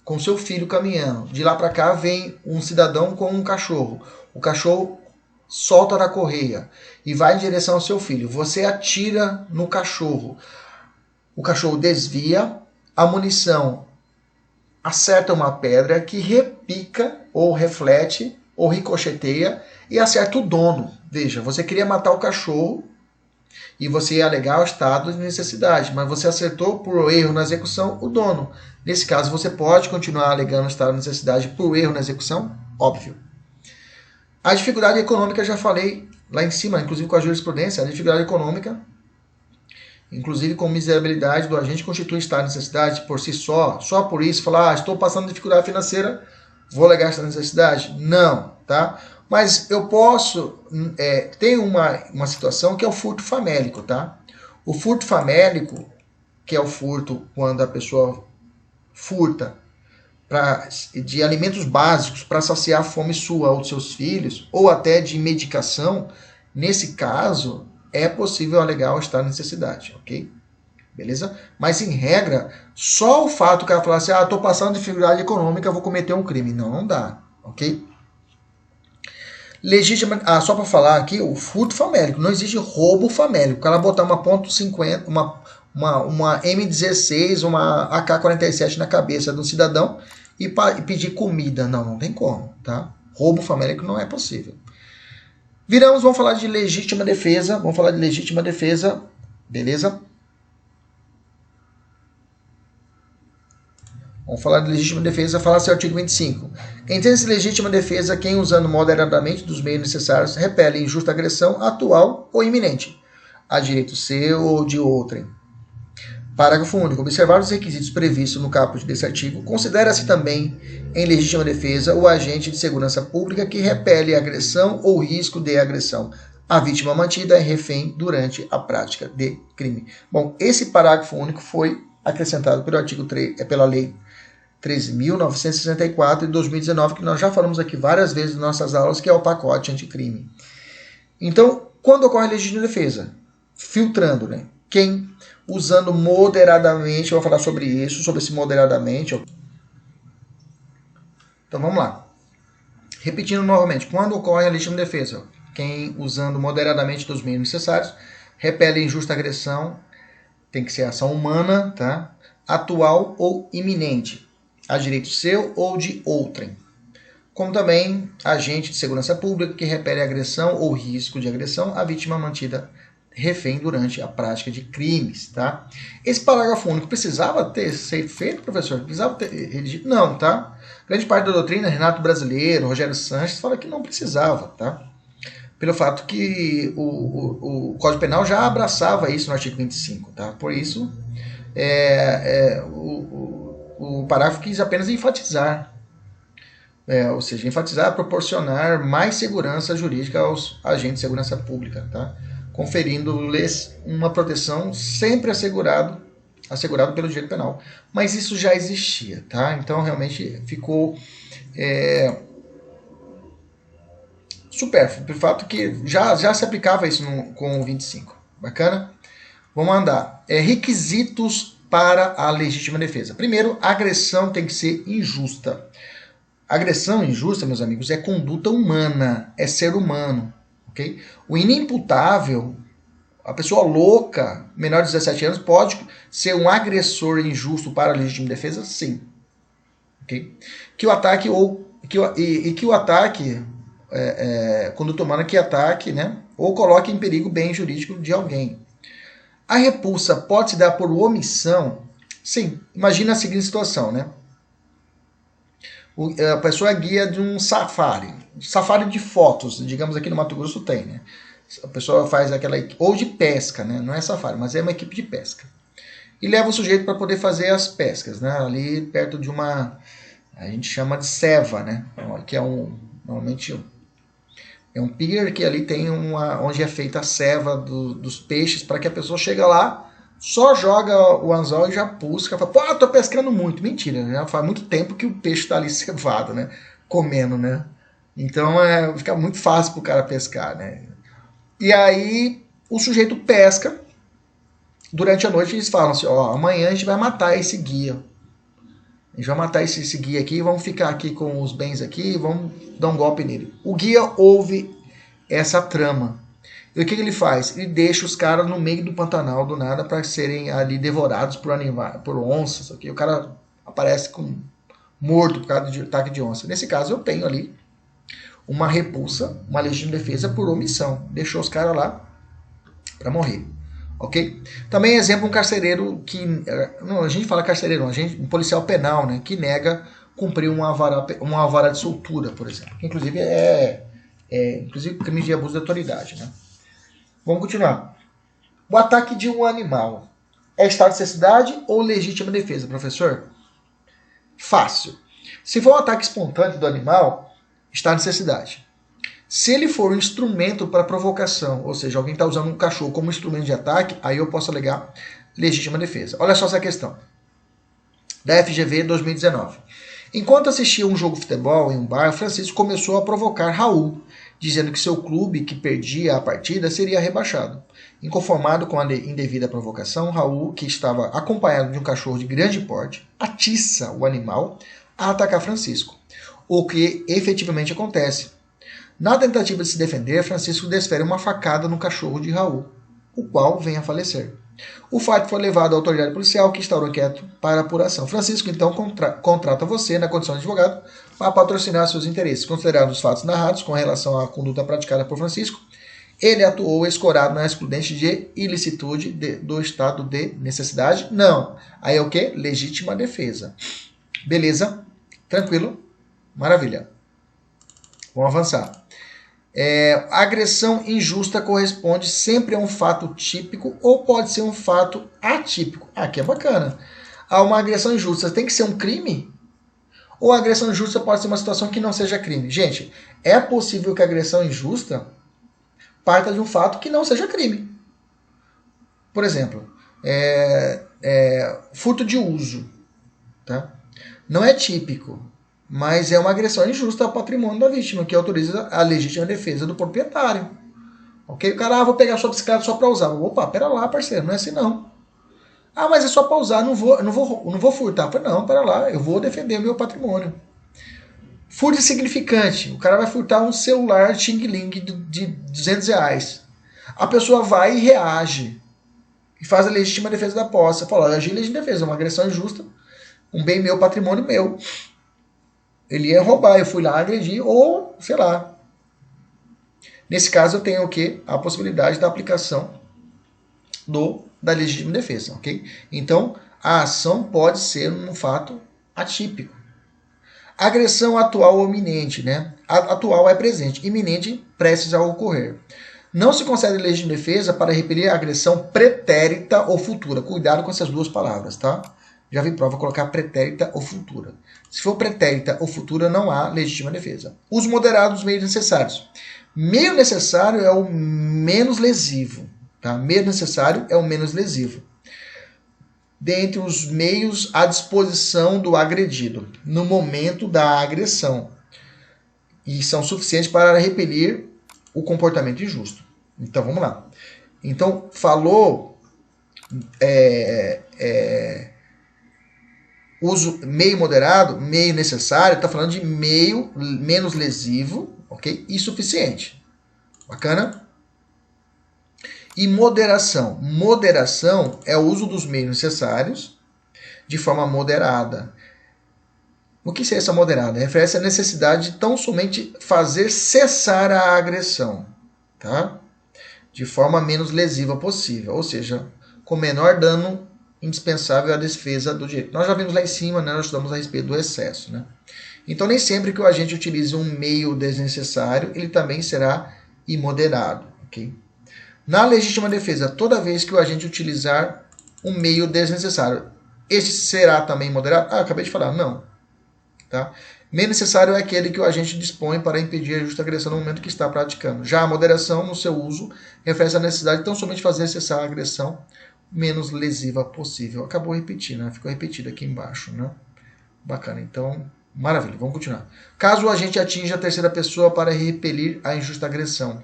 com seu filho caminhando. De lá para cá vem um cidadão com um cachorro. O cachorro solta da correia e vai em direção ao seu filho. Você atira no cachorro. O cachorro desvia, a munição acerta uma pedra que repica ou reflete ou ricocheteia e acerta o dono. Veja, você queria matar o cachorro e você ia alegar o estado de necessidade, mas você acertou por erro na execução o dono. Nesse caso, você pode continuar alegando o estado de necessidade por erro na execução? Óbvio. A dificuldade econômica, já falei lá em cima, inclusive com a jurisprudência, a dificuldade econômica, inclusive com miserabilidade do agente, constitui estado de necessidade por si só por isso, falar, estou passando dificuldade financeira, vou alegar esta necessidade? Não, tá? Mas eu posso, tem uma situação que é o furto famélico, tá? O furto famélico, que é o furto quando a pessoa furta de alimentos básicos para saciar a fome sua ou dos seus filhos, ou até de medicação, nesse caso, é possível alegar o estado de necessidade, ok? Beleza? Mas, em regra, só o fato que ela falar assim, estou passando dificuldade econômica, vou cometer um crime. Não dá, ok? Legítima, só para falar aqui, o furto famélico, não existe roubo famélico. O cara botar uma .50, uma M16, uma AK-47 na cabeça do cidadão e pedir comida. Não tem como, tá? Roubo famélico não é possível. Vamos falar de legítima defesa. Vamos falar de legítima defesa, beleza? Vamos falar de legítima defesa, fala-se artigo 25. Entende-se legítima defesa quem, usando moderadamente dos meios necessários, repele injusta agressão atual ou iminente, a direito seu ou de outrem. Parágrafo único. Observar os requisitos previstos no caput desse artigo, considera-se também em legítima defesa o agente de segurança pública que repele agressão ou risco de agressão. A vítima mantida é refém durante a prática de crime. Bom, esse parágrafo único foi acrescentado pelo artigo 3, pela lei 13.964 de 2019, que nós já falamos aqui várias vezes em nossas aulas, que é o pacote anticrime. Então, quando ocorre legítima defesa? Filtrando, né? Quem, usando moderadamente, eu vou falar sobre isso, sobre esse moderadamente. Então, vamos lá. Repetindo novamente, quando ocorre a legítima defesa? Quem, usando moderadamente dos meios necessários, repele injusta agressão, tem que ser ação humana, tá? Atual ou iminente, a direito seu ou de outrem. Como também agente de segurança pública que repele agressão ou risco de agressão à vítima mantida refém durante a prática de crimes, tá? Esse parágrafo único precisava ser feito, professor? Precisava ter redigido? Não, tá? Grande parte da doutrina, Renato Brasileiro, Rogério Sanches, fala que não precisava, tá? Pelo fato que o Código Penal já abraçava isso no artigo 25, tá? Por isso, o parágrafo quis apenas enfatizar, ou seja, enfatizar, proporcionar mais segurança jurídica aos agentes de segurança pública, tá? Conferindo-lhes uma proteção sempre assegurado pelo direito penal. Mas isso já existia, tá? Então, realmente, ficou supérfluo, pelo fato que já se aplicava isso com o 25. Bacana? Vamos andar. Requisitos para a legítima defesa. Primeiro, a agressão tem que ser injusta. Agressão injusta, meus amigos, é conduta humana, é ser humano. Okay? O inimputável, a pessoa louca, menor de 17 anos, pode ser um agressor injusto para a legítima defesa? Sim. Okay? Que o ataque conduta humana que ataque, né, ou coloque em perigo o bem jurídico de alguém. A repulsa pode se dar por omissão? Sim. Imagina a seguinte situação, né? A pessoa é guia de um safari de fotos, digamos aqui no Mato Grosso tem, né? A pessoa faz aquela, ou de pesca, né? Não é safari, mas é uma equipe de pesca. E leva o sujeito para poder fazer as pescas, né? Ali perto de uma, a gente chama de ceva, né? Que é normalmente é um pier que ali tem onde é feita a ceva dos peixes, para que a pessoa chega lá, só joga o anzol e já busca, fala, pô, tô pescando muito. Mentira, já faz muito tempo que o peixe está ali cevado, né? Comendo, né? Então fica muito fácil pro cara pescar, né? E aí o sujeito pesca, durante a noite eles falam assim, ó, amanhã a gente vai matar esse guia. A gente vai matar esse guia aqui, vamos ficar aqui com os bens aqui, vamos dar um golpe nele. O guia ouve essa trama. E o que ele faz? Ele deixa os caras no meio do Pantanal, do nada, para serem ali devorados por onças. Okay? O cara aparece morto por causa de ataque de onça. Nesse caso, eu tenho ali uma repulsa, uma legítima defesa por omissão. Deixou os caras lá para morrer. Ok? Também exemplo um carcereiro que... Não, a gente fala carcereiro, não, um policial penal, né, que nega cumprir uma vara de soltura, por exemplo. Que inclusive inclusive crime de abuso de autoridade, né? Vamos continuar. O ataque de um animal é estado de necessidade ou legítima defesa, professor? Fácil. Se for um ataque espontâneo do animal, estado de necessidade. Se ele for um instrumento para provocação, ou seja, alguém está usando um cachorro como instrumento de ataque, aí eu posso alegar legítima defesa. Olha só essa questão. Da FGV 2019. Enquanto assistia um jogo de futebol em um bar, Francisco começou a provocar Raul, dizendo que seu clube, que perdia a partida, seria rebaixado. Inconformado com a indevida provocação, Raul, que estava acompanhado de um cachorro de grande porte, atiça o animal a atacar Francisco, o que efetivamente acontece. Na tentativa de se defender, Francisco desfere uma facada no cachorro de Raul, o qual vem a falecer. O fato foi levado à autoridade policial, que instaurou inquérito para apuração. Francisco, então, contrata você, na condição de advogado, para patrocinar seus interesses. Considerados os fatos narrados com relação à conduta praticada por Francisco, ele atuou escorado na excludente de ilicitude do estado de necessidade? Não. Aí é o quê? Legítima defesa. Beleza? Tranquilo? Maravilha. Vamos avançar. A agressão injusta corresponde sempre a um fato típico ou pode ser um fato atípico. Aqui é bacana. A uma agressão injusta tem que ser um crime? Ou a agressão injusta pode ser uma situação que não seja crime? Gente, é possível que a agressão injusta parta de um fato que não seja crime. Por exemplo, furto de uso. Tá? Não é típico, mas é uma agressão injusta ao patrimônio da vítima, que autoriza a legítima defesa do proprietário. Ok? O cara, vou pegar sua bicicleta só para usar. Opa, pera lá, parceiro, não é assim não. Ah, mas é só para usar, não vou furtar. Não, pera lá, eu vou defender o meu patrimônio. Furto insignificante. O cara vai furtar um celular Xing Ling de R$200. A pessoa vai e reage. E faz a legítima defesa da posse. Fala, eu agi em legítima defesa, é uma agressão injusta. Um bem meu, patrimônio meu. Ele ia roubar, eu fui lá agredir, ou, sei lá. Nesse caso, eu tenho o quê? A possibilidade da aplicação da legítima defesa, ok? Então, a ação pode ser um fato atípico. Agressão atual ou iminente, né? Atual é presente, iminente, prestes a ocorrer. Não se concede legítima defesa para repelir a agressão pretérita ou futura. Cuidado com essas duas palavras, tá? Já vi prova colocar pretérita ou futura. Se for pretérita ou futura, não há legítima defesa. Uso moderado dos meios necessários. Meio necessário é o menos lesivo. Tá? Meio necessário é o menos lesivo. Dentre os meios à disposição do agredido, no momento da agressão. E são suficientes para repelir o comportamento injusto. Então, vamos lá. Então, falou uso meio moderado, meio necessário, está falando de meio menos lesivo, ok? E suficiente. Bacana? E moderação. Moderação é o uso dos meios necessários de forma moderada. O que seria essa moderada? Refere-se à necessidade de tão somente fazer cessar a agressão, tá? De forma menos lesiva possível, ou seja, com menor dano indispensável à defesa do direito. Nós já vimos lá em cima, né, nós estudamos a respeito do excesso. Né? Então, nem sempre que o agente utilize um meio desnecessário, ele também será imoderado. Okay? Na legítima defesa, toda vez que o agente utilizar um meio desnecessário, este será também moderado? Ah, eu acabei de falar, não. Tá? Meio necessário é aquele que o agente dispõe para impedir a justa agressão no momento que está praticando. Já a moderação, no seu uso, refere-se à necessidade de tão somente fazer cessar a agressão menos lesiva possível. Acabou repetindo, né? Ficou repetido aqui embaixo. Né? Bacana, então, maravilha, vamos continuar. Caso o agente atinja a terceira pessoa para repelir a injusta agressão.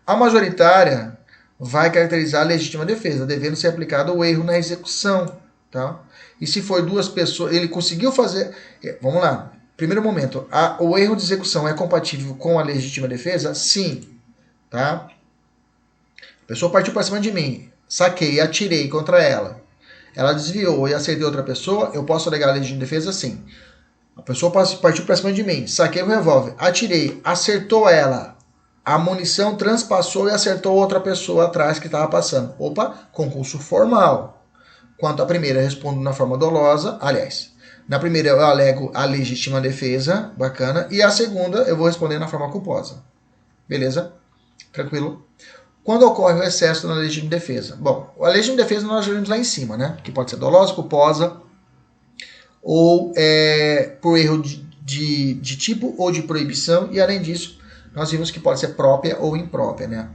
A majoritária vai caracterizar a legítima defesa, devendo ser aplicado o erro na execução. Tá? E se for duas pessoas, ele conseguiu fazer... Vamos lá. Primeiro momento, o erro de execução é compatível com a legítima defesa? Sim. Tá? A pessoa partiu para cima de mim, saquei, atirei contra ela. Ela desviou e acertei outra pessoa, eu posso alegar a legítima defesa? Sim. A pessoa partiu para cima de mim, saquei o revólver, atirei, acertou ela. A munição transpassou e acertou outra pessoa atrás que estava passando. Opa, concurso formal. Quanto à primeira, eu respondo na forma dolosa. Aliás, na primeira eu alego a legítima defesa, bacana. E a segunda eu vou responder na forma culposa. Beleza? Tranquilo? Quando ocorre o excesso na legítima defesa? Bom, a legítima defesa nós já vimos lá em cima, né? Que pode ser dolosa, culposa, ou por erro de tipo ou de proibição. E além disso, nós vimos que pode ser própria ou imprópria, né?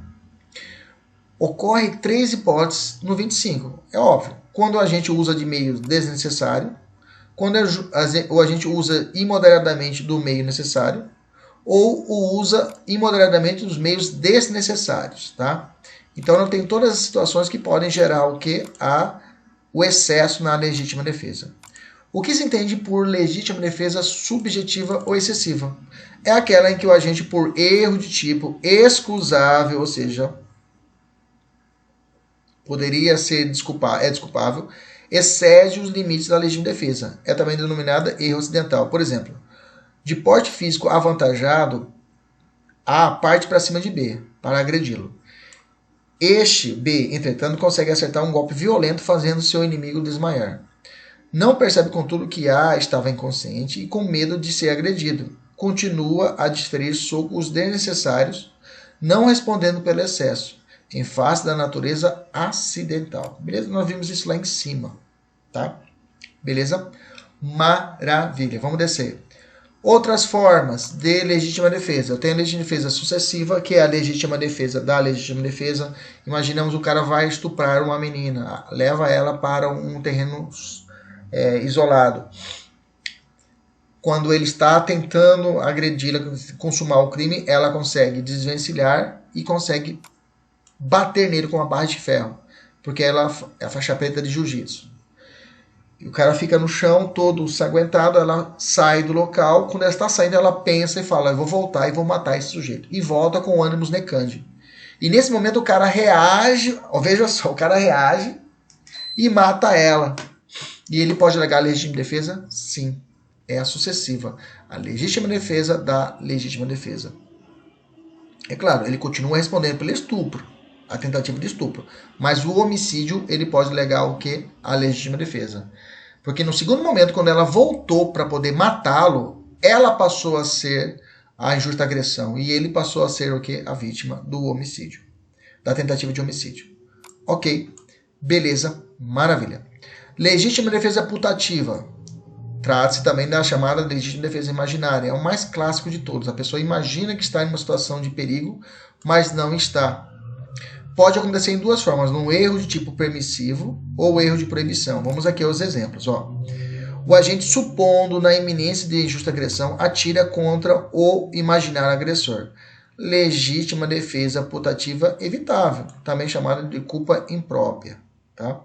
Ocorre 3 hipóteses no 25. É óbvio. Quando a gente usa de meio desnecessário, quando o agente usa imoderadamente do meio necessário, ou usa imoderadamente dos meios desnecessários. Tá? Então, eu tenho todas as situações que podem gerar o quê? O excesso na legítima defesa. O que se entende por legítima defesa subjetiva ou excessiva? É aquela em que o agente, por erro de tipo excusável, ou seja, poderia ser desculpável, excede os limites da legítima defesa. É também denominada erro acidental. Por exemplo, de porte físico avantajado, A parte para cima de B, para agredi-lo. Este, B, entretanto, consegue acertar um golpe violento fazendo seu inimigo desmaiar. Não percebe, contudo, que A estava inconsciente e com medo de ser agredido. Continua a desferir socos desnecessários, não respondendo pelo excesso, em face da natureza acidental. Beleza? Nós vimos isso lá em cima. Tá? Beleza? Maravilha. Vamos descer. Outras formas de legítima defesa. Eu tenho a legítima defesa sucessiva, que é a legítima defesa da legítima defesa. Imaginamos o cara vai estuprar uma menina, leva ela para um terreno isolado. Quando ele está tentando agredi-la, consumar o crime, ela consegue desvencilhar e consegue bater nele com uma barra de ferro, porque ela é a faixa preta de jiu-jitsu. E o cara fica no chão, todo ensanguentado, ela sai do local. Quando ela está saindo, ela pensa e fala, eu vou voltar e vou matar esse sujeito. E volta com o ânimos necande. E nesse momento o cara reage, veja só, o cara reage e mata ela. E ele pode alegar a legítima defesa? Sim, é a sucessiva. A legítima defesa da legítima defesa. É claro, ele continua respondendo pelo estupro, a tentativa de estupro. Mas o homicídio, ele pode alegar o quê? A legítima defesa. Porque no segundo momento, quando ela voltou para poder matá-lo, ela passou a ser a injusta agressão. E ele passou a ser o quê? A vítima do homicídio. Da tentativa de homicídio. Ok, beleza, maravilha. Legítima defesa putativa. Trata-se também da chamada legítima defesa imaginária. É o mais clássico de todos. A pessoa imagina que está em uma situação de perigo, mas não está. Pode acontecer em duas formas, num erro de tipo permissivo ou erro de proibição. Vamos aqui aos exemplos. O agente, supondo na iminência de injusta agressão, atira contra o imaginário agressor. Legítima defesa putativa evitável, também chamada de culpa imprópria. tá?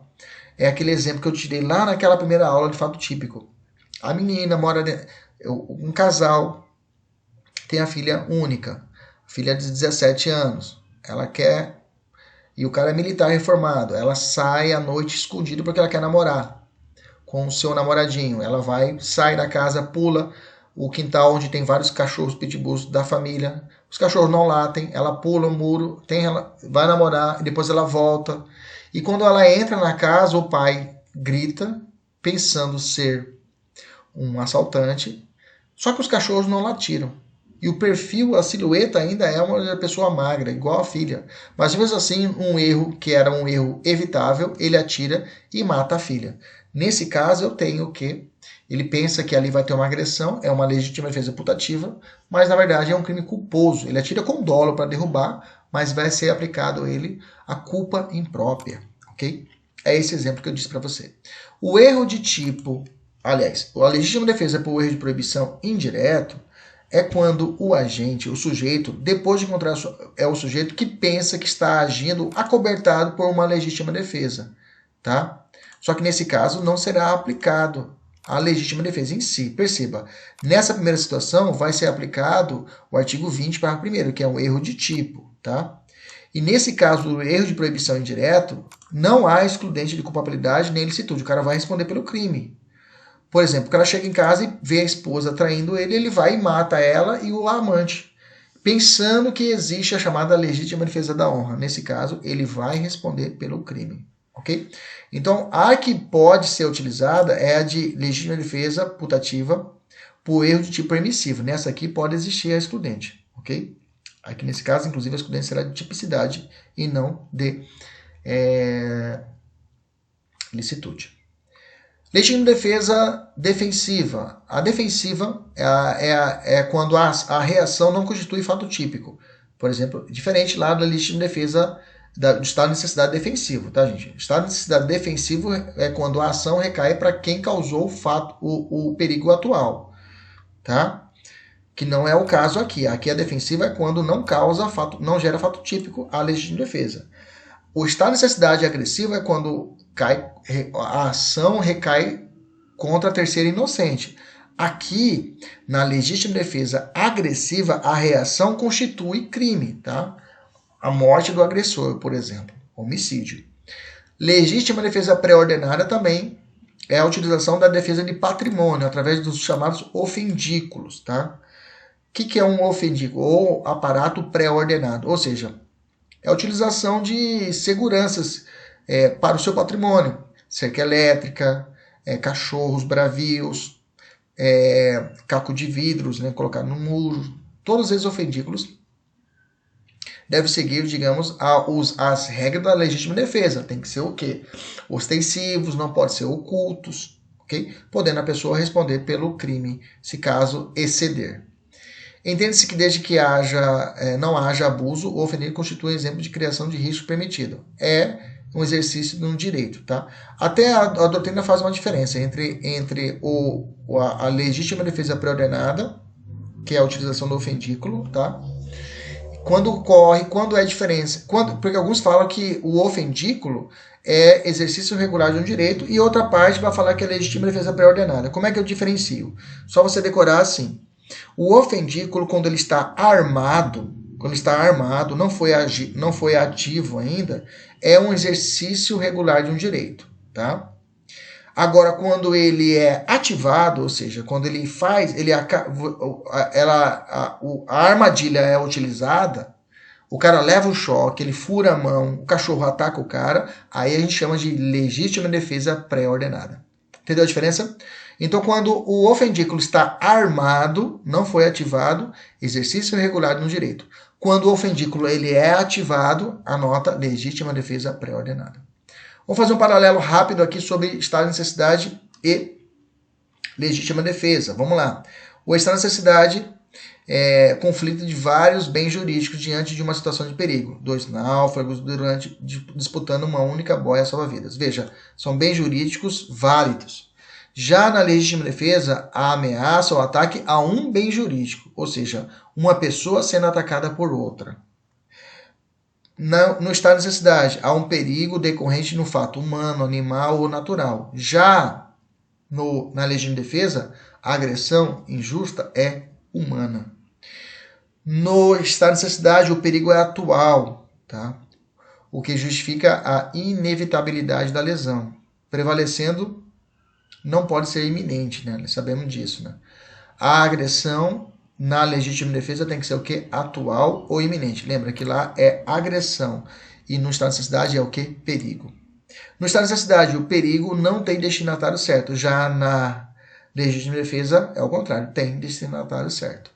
É aquele exemplo que eu tirei lá naquela primeira aula de fato típico. A menina mora um casal, tem a filha única, filha de 17 anos. Ela quer, e o cara é militar reformado, ela sai à noite escondido porque ela quer namorar com o seu namoradinho. Ela vai, sai da casa, pula o quintal onde tem vários cachorros pitbulls da família. Os cachorros não latem, ela pula o muro, vai namorar, e depois ela volta. E quando ela entra na casa, o pai grita, pensando ser um assaltante, só que os cachorros não latiram. E o perfil, a silhueta ainda é uma pessoa magra, igual a filha. Mas mesmo assim, um erro que era um erro evitável, ele atira e mata a filha. Nesse caso, eu tenho que ele pensa que ali vai ter uma agressão, é uma legítima defesa putativa, mas na verdade é um crime culposo. Ele atira com dolo para derrubar, mas vai ser aplicado a ele a culpa imprópria, ok? É esse exemplo que eu disse para você. O erro de tipo, aliás, a legítima defesa por erro de proibição indireto é quando o agente, o sujeito, depois de encontrar, é o sujeito que pensa que está agindo acobertado por uma legítima defesa, tá? Só que nesse caso não será aplicado a legítima defesa em si. Perceba, nessa primeira situação vai ser aplicado o artigo 20, parágrafo 1º, que é um erro de tipo, tá? E nesse caso do erro de proibição indireto, não há excludente de culpabilidade nem ilicitude. O cara vai responder pelo crime. Por exemplo, o cara chega em casa e vê a esposa traindo ele, ele vai e mata ela e o amante, pensando que existe a chamada legítima defesa da honra. Nesse caso, ele vai responder pelo crime. Ok? Então, a que pode ser utilizada é a de legítima defesa putativa por erro de tipo permissivo. Nessa aqui pode existir a excludente. Ok? Aqui nesse caso, inclusive, a excludente será de tipicidade e não de licitude. Legítima defesa defensiva. A defensiva é quando a reação não constitui fato típico. Por exemplo, diferente lá da legítima defesa do estado de necessidade defensivo, tá, gente? Estado de necessidade defensivo é quando a ação recai para quem causou o perigo atual, tá? Que não é o caso aqui. Aqui a defensiva é quando não gera fato típico a legítima defesa. O estado de necessidade agressiva é quando a ação recai contra a terceira inocente. Aqui, na legítima defesa agressiva, a reação constitui crime, tá? A morte do agressor, por exemplo, homicídio. Legítima defesa pré-ordenada também é a utilização da defesa de patrimônio, através dos chamados ofendículos, tá? O que é um ofendículo? Ou aparato pré-ordenado, ou seja, é a utilização de seguranças para o seu patrimônio, cerca elétrica, cachorros bravios, caco de vidros, né, colocado no muro, todos esses ofendículos devem seguir, digamos, as regras da legítima defesa. Tem que ser o quê? Ostensivos, não pode ser ocultos, ok? Podendo a pessoa responder pelo crime, se caso exceder. Entende-se que desde que não haja abuso, o ofendido constitui um exemplo de criação de risco permitido. É um exercício de um direito, tá? Até a doutrina faz uma diferença entre a legítima defesa pré-ordenada, que é a utilização do ofendículo, tá? Quando é diferença, porque alguns falam que o ofendículo é exercício regular de um direito e outra parte vai falar que é legítima defesa pré-ordenada. Como é que eu diferencio? Só você decorar assim. O ofendículo, quando ele está armado, não foi ativo ainda, é um exercício regular de um direito, tá? Agora, quando ele é ativado, ou seja, quando ele a armadilha é utilizada, o cara leva o choque, ele fura a mão, o cachorro ataca o cara, aí a gente chama de legítima defesa pré-ordenada. Entendeu a diferença? Então, quando o ofendículo está armado, não foi ativado, exercício irregular de um direito. Quando o ofendículo ele é ativado, anota legítima defesa pré-ordenada. Vamos fazer um paralelo rápido aqui sobre estado de necessidade e legítima defesa. Vamos lá. O estado de necessidade é conflito de vários bens jurídicos diante de uma situação de perigo. 2 náufragos disputando uma única boia salva-vidas. Veja, são bens jurídicos válidos. Já na legítima defesa, a ameaça ou ataque a um bem jurídico, ou seja, uma pessoa sendo atacada por outra. no estado de necessidade, há um perigo decorrente no fato humano, animal ou natural. Já na legítima defesa, a agressão injusta é humana. No estado de necessidade, o perigo é atual, tá? O que justifica a inevitabilidade da lesão. Prevalecendo, não pode ser iminente, né? Nós sabemos disso, né? A agressão na legítima defesa tem que ser o quê? Atual ou iminente. Lembra que lá é agressão e no estado de necessidade é o quê? Perigo. No estado de necessidade, o perigo não tem destinatário certo. Já na legítima defesa é o contrário, tem destinatário certo.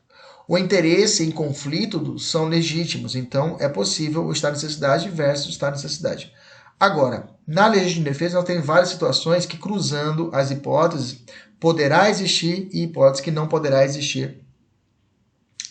O interesse em conflito são legítimos, então é possível o estado de necessidade versus o estado de necessidade. Agora, na legítima defesa, nós temos várias situações que, cruzando as hipóteses, poderá existir e hipóteses que não poderá existir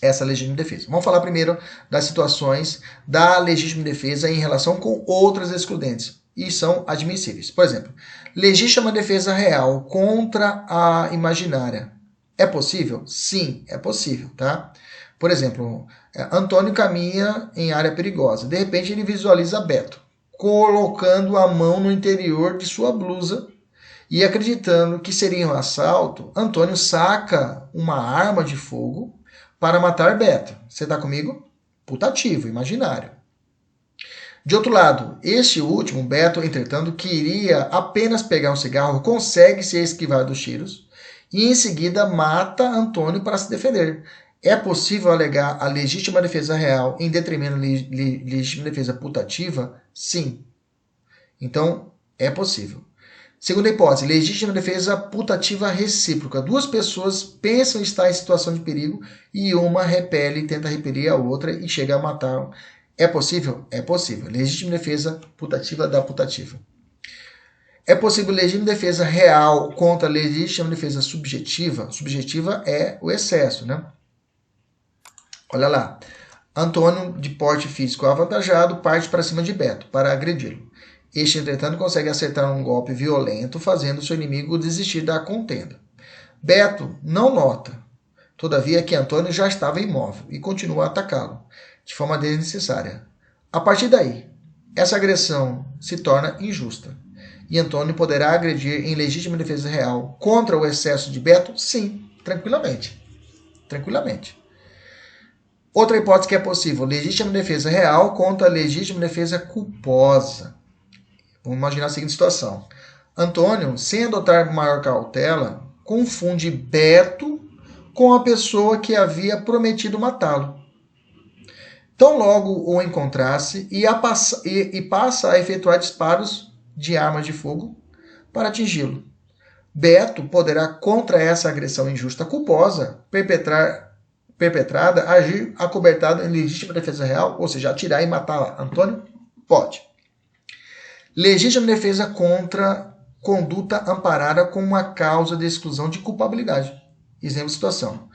essa legítima defesa. Vamos falar primeiro das situações da legítima defesa em relação com outras excludentes e são admissíveis. Por exemplo, legítima defesa real contra a imaginária. É possível? Sim, é possível, tá? Por exemplo, Antônio caminha em área perigosa. De repente ele visualiza Beto colocando a mão no interior de sua blusa e acreditando que seria um assalto, Antônio saca uma arma de fogo para matar Beto. Você está comigo? Putativo, imaginário. De outro lado, este último, Beto, entretanto, queria apenas pegar um cigarro, consegue se esquivar dos tiros e em seguida mata Antônio para se defender. É possível alegar a legítima defesa real em detrimento da legítima defesa putativa? Sim. Então, é possível. Segunda hipótese, legítima defesa putativa recíproca. Duas pessoas pensam estar em situação de perigo e uma repele, tenta repelir a outra e chega a matar. É possível? É possível. Legítima defesa putativa da putativa. É possível legítima defesa real contra legítima defesa subjetiva? Subjetiva é o excesso, né? Olha lá. Antônio, de porte físico avantajado, parte para cima de Beto para agredi-lo. Este, entretanto, consegue acertar um golpe violento, fazendo seu inimigo desistir da contenda. Beto não nota, todavia, que Antônio já estava imóvel e continua a atacá-lo, de forma desnecessária. A partir daí, essa agressão se torna injusta. E Antônio poderá agredir em legítima defesa real contra o excesso de Beto? Sim, tranquilamente. Tranquilamente. Outra hipótese que é possível, legítima defesa real contra legítima defesa culposa. Vamos imaginar a seguinte situação. Antônio, sem adotar maior cautela, confunde Beto com a pessoa que havia prometido matá-lo. Tão logo o encontrasse e passa a efetuar disparos de armas de fogo para atingi-lo. Beto poderá, contra essa agressão injusta culposa, perpetrada, agir acobertado em legítima defesa real, ou seja, atirar e matar Antônio? Pode. Legítima defesa contra conduta amparada com uma causa de exclusão de culpabilidade. Exemplo de situação.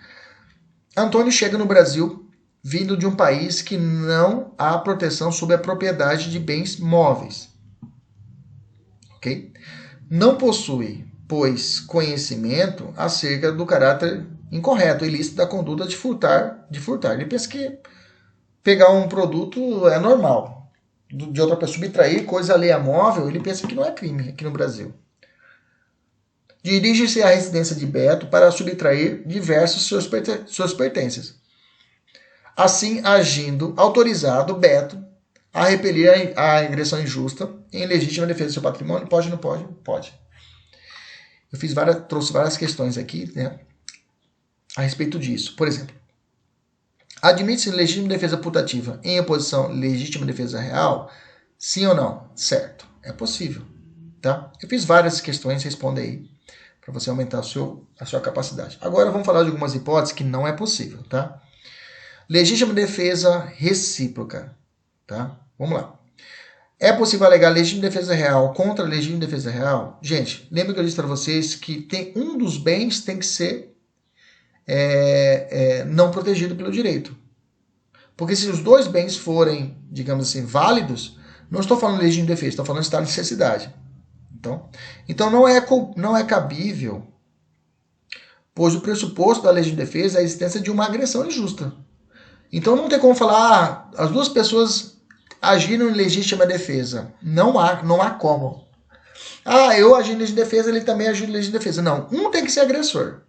Antônio chega no Brasil vindo de um país que não há proteção sobre a propriedade de bens móveis. Ok? Não possui, pois, conhecimento acerca do caráter incorreto, ilícito da conduta de furtar. Ele pensa que pegar um produto é normal. De outra pessoa, subtrair coisa alheia móvel, ele pensa que não é crime aqui no Brasil. Dirige-se à residência de Beto para subtrair diversos suas pertences. Assim, agindo autorizado, Beto a repelir a agressão injusta em legítima defesa do seu patrimônio. Pode ou não pode? Pode. Eu trouxe várias questões aqui, né, a respeito disso. Por exemplo, admite-se legítima defesa putativa em oposição à legítima defesa real? Sim ou não? Certo. É possível. Tá? Eu fiz várias questões, responda aí, para você aumentar a sua capacidade. Agora vamos falar de algumas hipóteses que não é possível. Tá? Legítima defesa recíproca. Tá? Vamos lá. É possível alegar legítima defesa real contra legítima defesa real? Gente, lembra que eu disse para vocês que um dos bens tem que ser não protegido pelo direito. Porque se os dois bens forem, digamos assim, válidos, não estou falando de legítima defesa, estou falando de estado de necessidade. Então não é cabível, pois o pressuposto da legítima defesa é a existência de uma agressão injusta. Então não tem como falar, as duas pessoas agiram em legítima defesa. Não há como. Eu agi em legítima defesa, ele também agiu em legítima defesa. Não, um tem que ser agressor.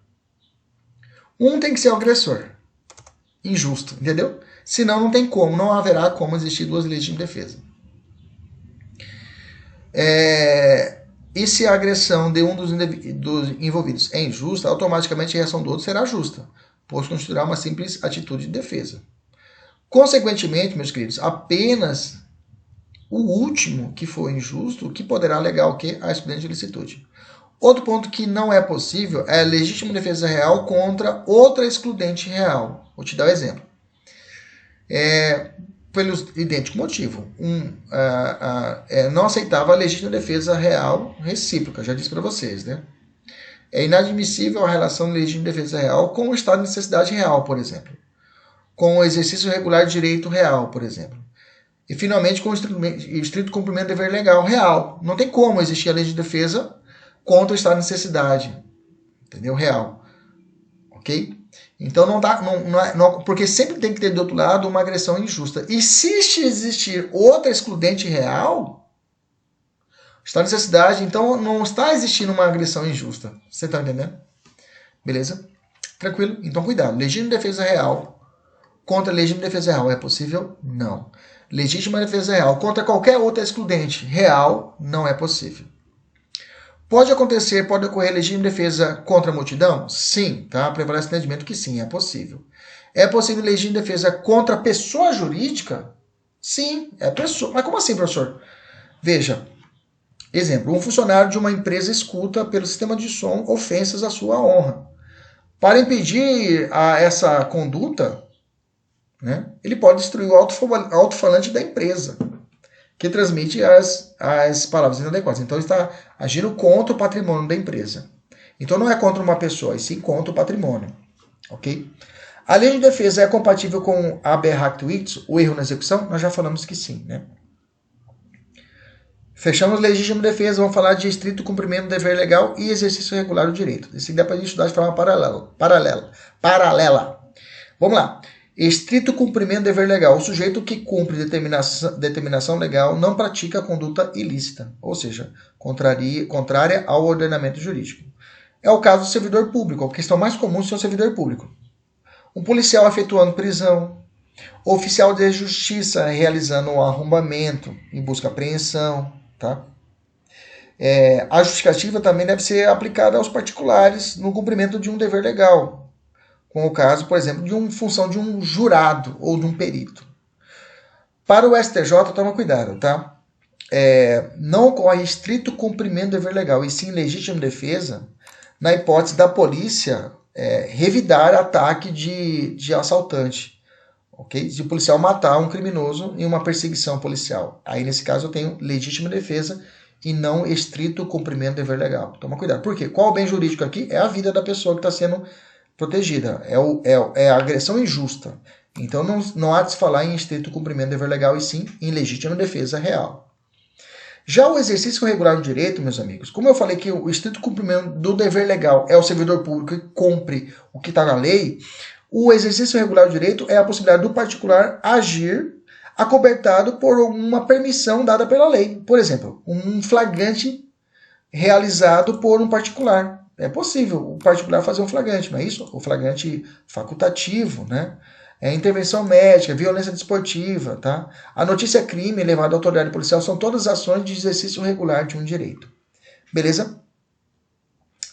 Um tem que ser o agressor. Injusto, entendeu? Senão não tem como, não haverá como existir duas legítimas defesa. E se a agressão de um dos envolvidos é injusta, automaticamente a reação do outro será justa, pois constituirá uma simples atitude de defesa. Consequentemente, meus queridos, apenas o último que for injusto que poderá alegar o quê? A excludente de ilicitude. Outro ponto que não é possível é a legítima defesa real contra outra excludente real. Vou te dar um exemplo. Pelo idêntico motivo. Não aceitava a legítima defesa real recíproca, já disse para vocês, né? É inadmissível a relação de legítima defesa real com o estado de necessidade real, por exemplo. Com o exercício regular de direito real, por exemplo. E, finalmente, com o estrito cumprimento do dever legal real. Não tem como existir a lei de defesa contra o estado de necessidade. Entendeu? Real. Ok? Então, porque sempre tem que ter do outro lado uma agressão injusta. E se existir outra excludente real, estado de necessidade, então não está existindo uma agressão injusta. Você está entendendo? Beleza? Tranquilo? Então, cuidado. Legítima defesa real contra legítima defesa real é possível? Não. Legítima defesa real contra qualquer outra excludente real não é possível. Pode ocorrer legítima defesa contra a multidão? Sim, tá? Prevalece o entendimento que sim, é possível. É possível legítima defesa contra a pessoa jurídica? Sim, é pessoa. Mas como assim, professor? Veja, exemplo, um funcionário de uma empresa escuta pelo sistema de som ofensas à sua honra. Para impedir essa conduta, né, ele pode destruir o alto-falante da empresa, que transmite as palavras inadequadas. Então, ele está agindo contra o patrimônio da empresa. Então, não é contra uma pessoa, e sim contra o patrimônio. Ok? A lei de defesa é compatível com a aberractuitis, o erro na execução? Nós já falamos que sim, né? Fechamos legítima defesa, vamos falar de estrito cumprimento do dever legal e exercício regular do direito. Isso dá para a gente estudar de forma paralela. Vamos lá. Estrito cumprimento do dever legal. O sujeito que cumpre determinação legal não pratica conduta ilícita, ou seja, contrária ao ordenamento jurídico. É o caso do servidor público. A questão mais comum é o servidor público. Um policial efetuando prisão, oficial de justiça realizando um arrombamento em busca de apreensão. Tá? A justificativa também deve ser aplicada aos particulares no cumprimento de um dever legal. Com o caso, por exemplo, de função de um jurado ou de um perito. Para o STJ, toma cuidado, tá? Não ocorre estrito cumprimento do dever legal, e sim legítima defesa, na hipótese da polícia revidar ataque de assaltante. Okay? De policial matar um criminoso em uma perseguição policial. Aí, nesse caso, eu tenho legítima defesa e não estrito cumprimento do dever legal. Toma cuidado. Por quê? Qual o bem jurídico aqui? É a vida da pessoa que está sendo protegida. É a agressão injusta. Então, não há de se falar em estrito cumprimento do dever legal, e sim em legítima defesa real. Já o exercício regular do direito, meus amigos, como eu falei que o estrito cumprimento do dever legal é o servidor público que cumpre o que está na lei, o exercício regular do direito é a possibilidade do particular agir acobertado por uma permissão dada pela lei. Por exemplo, um flagrante realizado por um particular. É possível o particular fazer um flagrante, não é isso? O flagrante facultativo, né? Intervenção médica, violência desportiva, tá? A notícia crime levada à autoridade policial são todas ações de exercício regular de um direito. Beleza?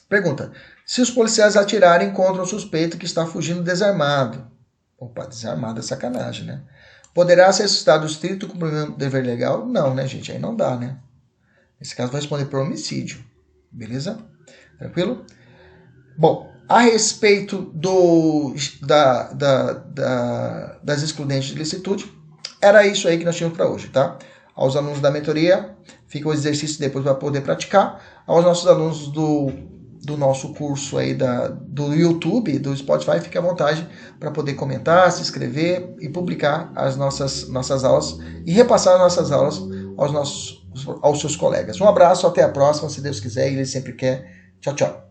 Pergunta. Se os policiais atirarem contra um suspeito que está fugindo desarmado. Opa, desarmado é sacanagem, né? Poderá ser suscitado o estrito cumprimento do dever legal? Não, né, gente? Aí não dá, né? Nesse caso, vai responder por homicídio. Beleza? Tranquilo? Bom, a respeito das excludentes de licitude, era isso aí que nós tínhamos para hoje, tá? Aos alunos da mentoria, fica o exercício depois para poder praticar. Aos nossos alunos do nosso curso aí do YouTube, do Spotify, fique à vontade para poder comentar, se inscrever e publicar as nossas aulas e repassar as nossas aulas aos seus colegas. Um abraço, até a próxima, se Deus quiser e Ele sempre quer. Tchau, tchau.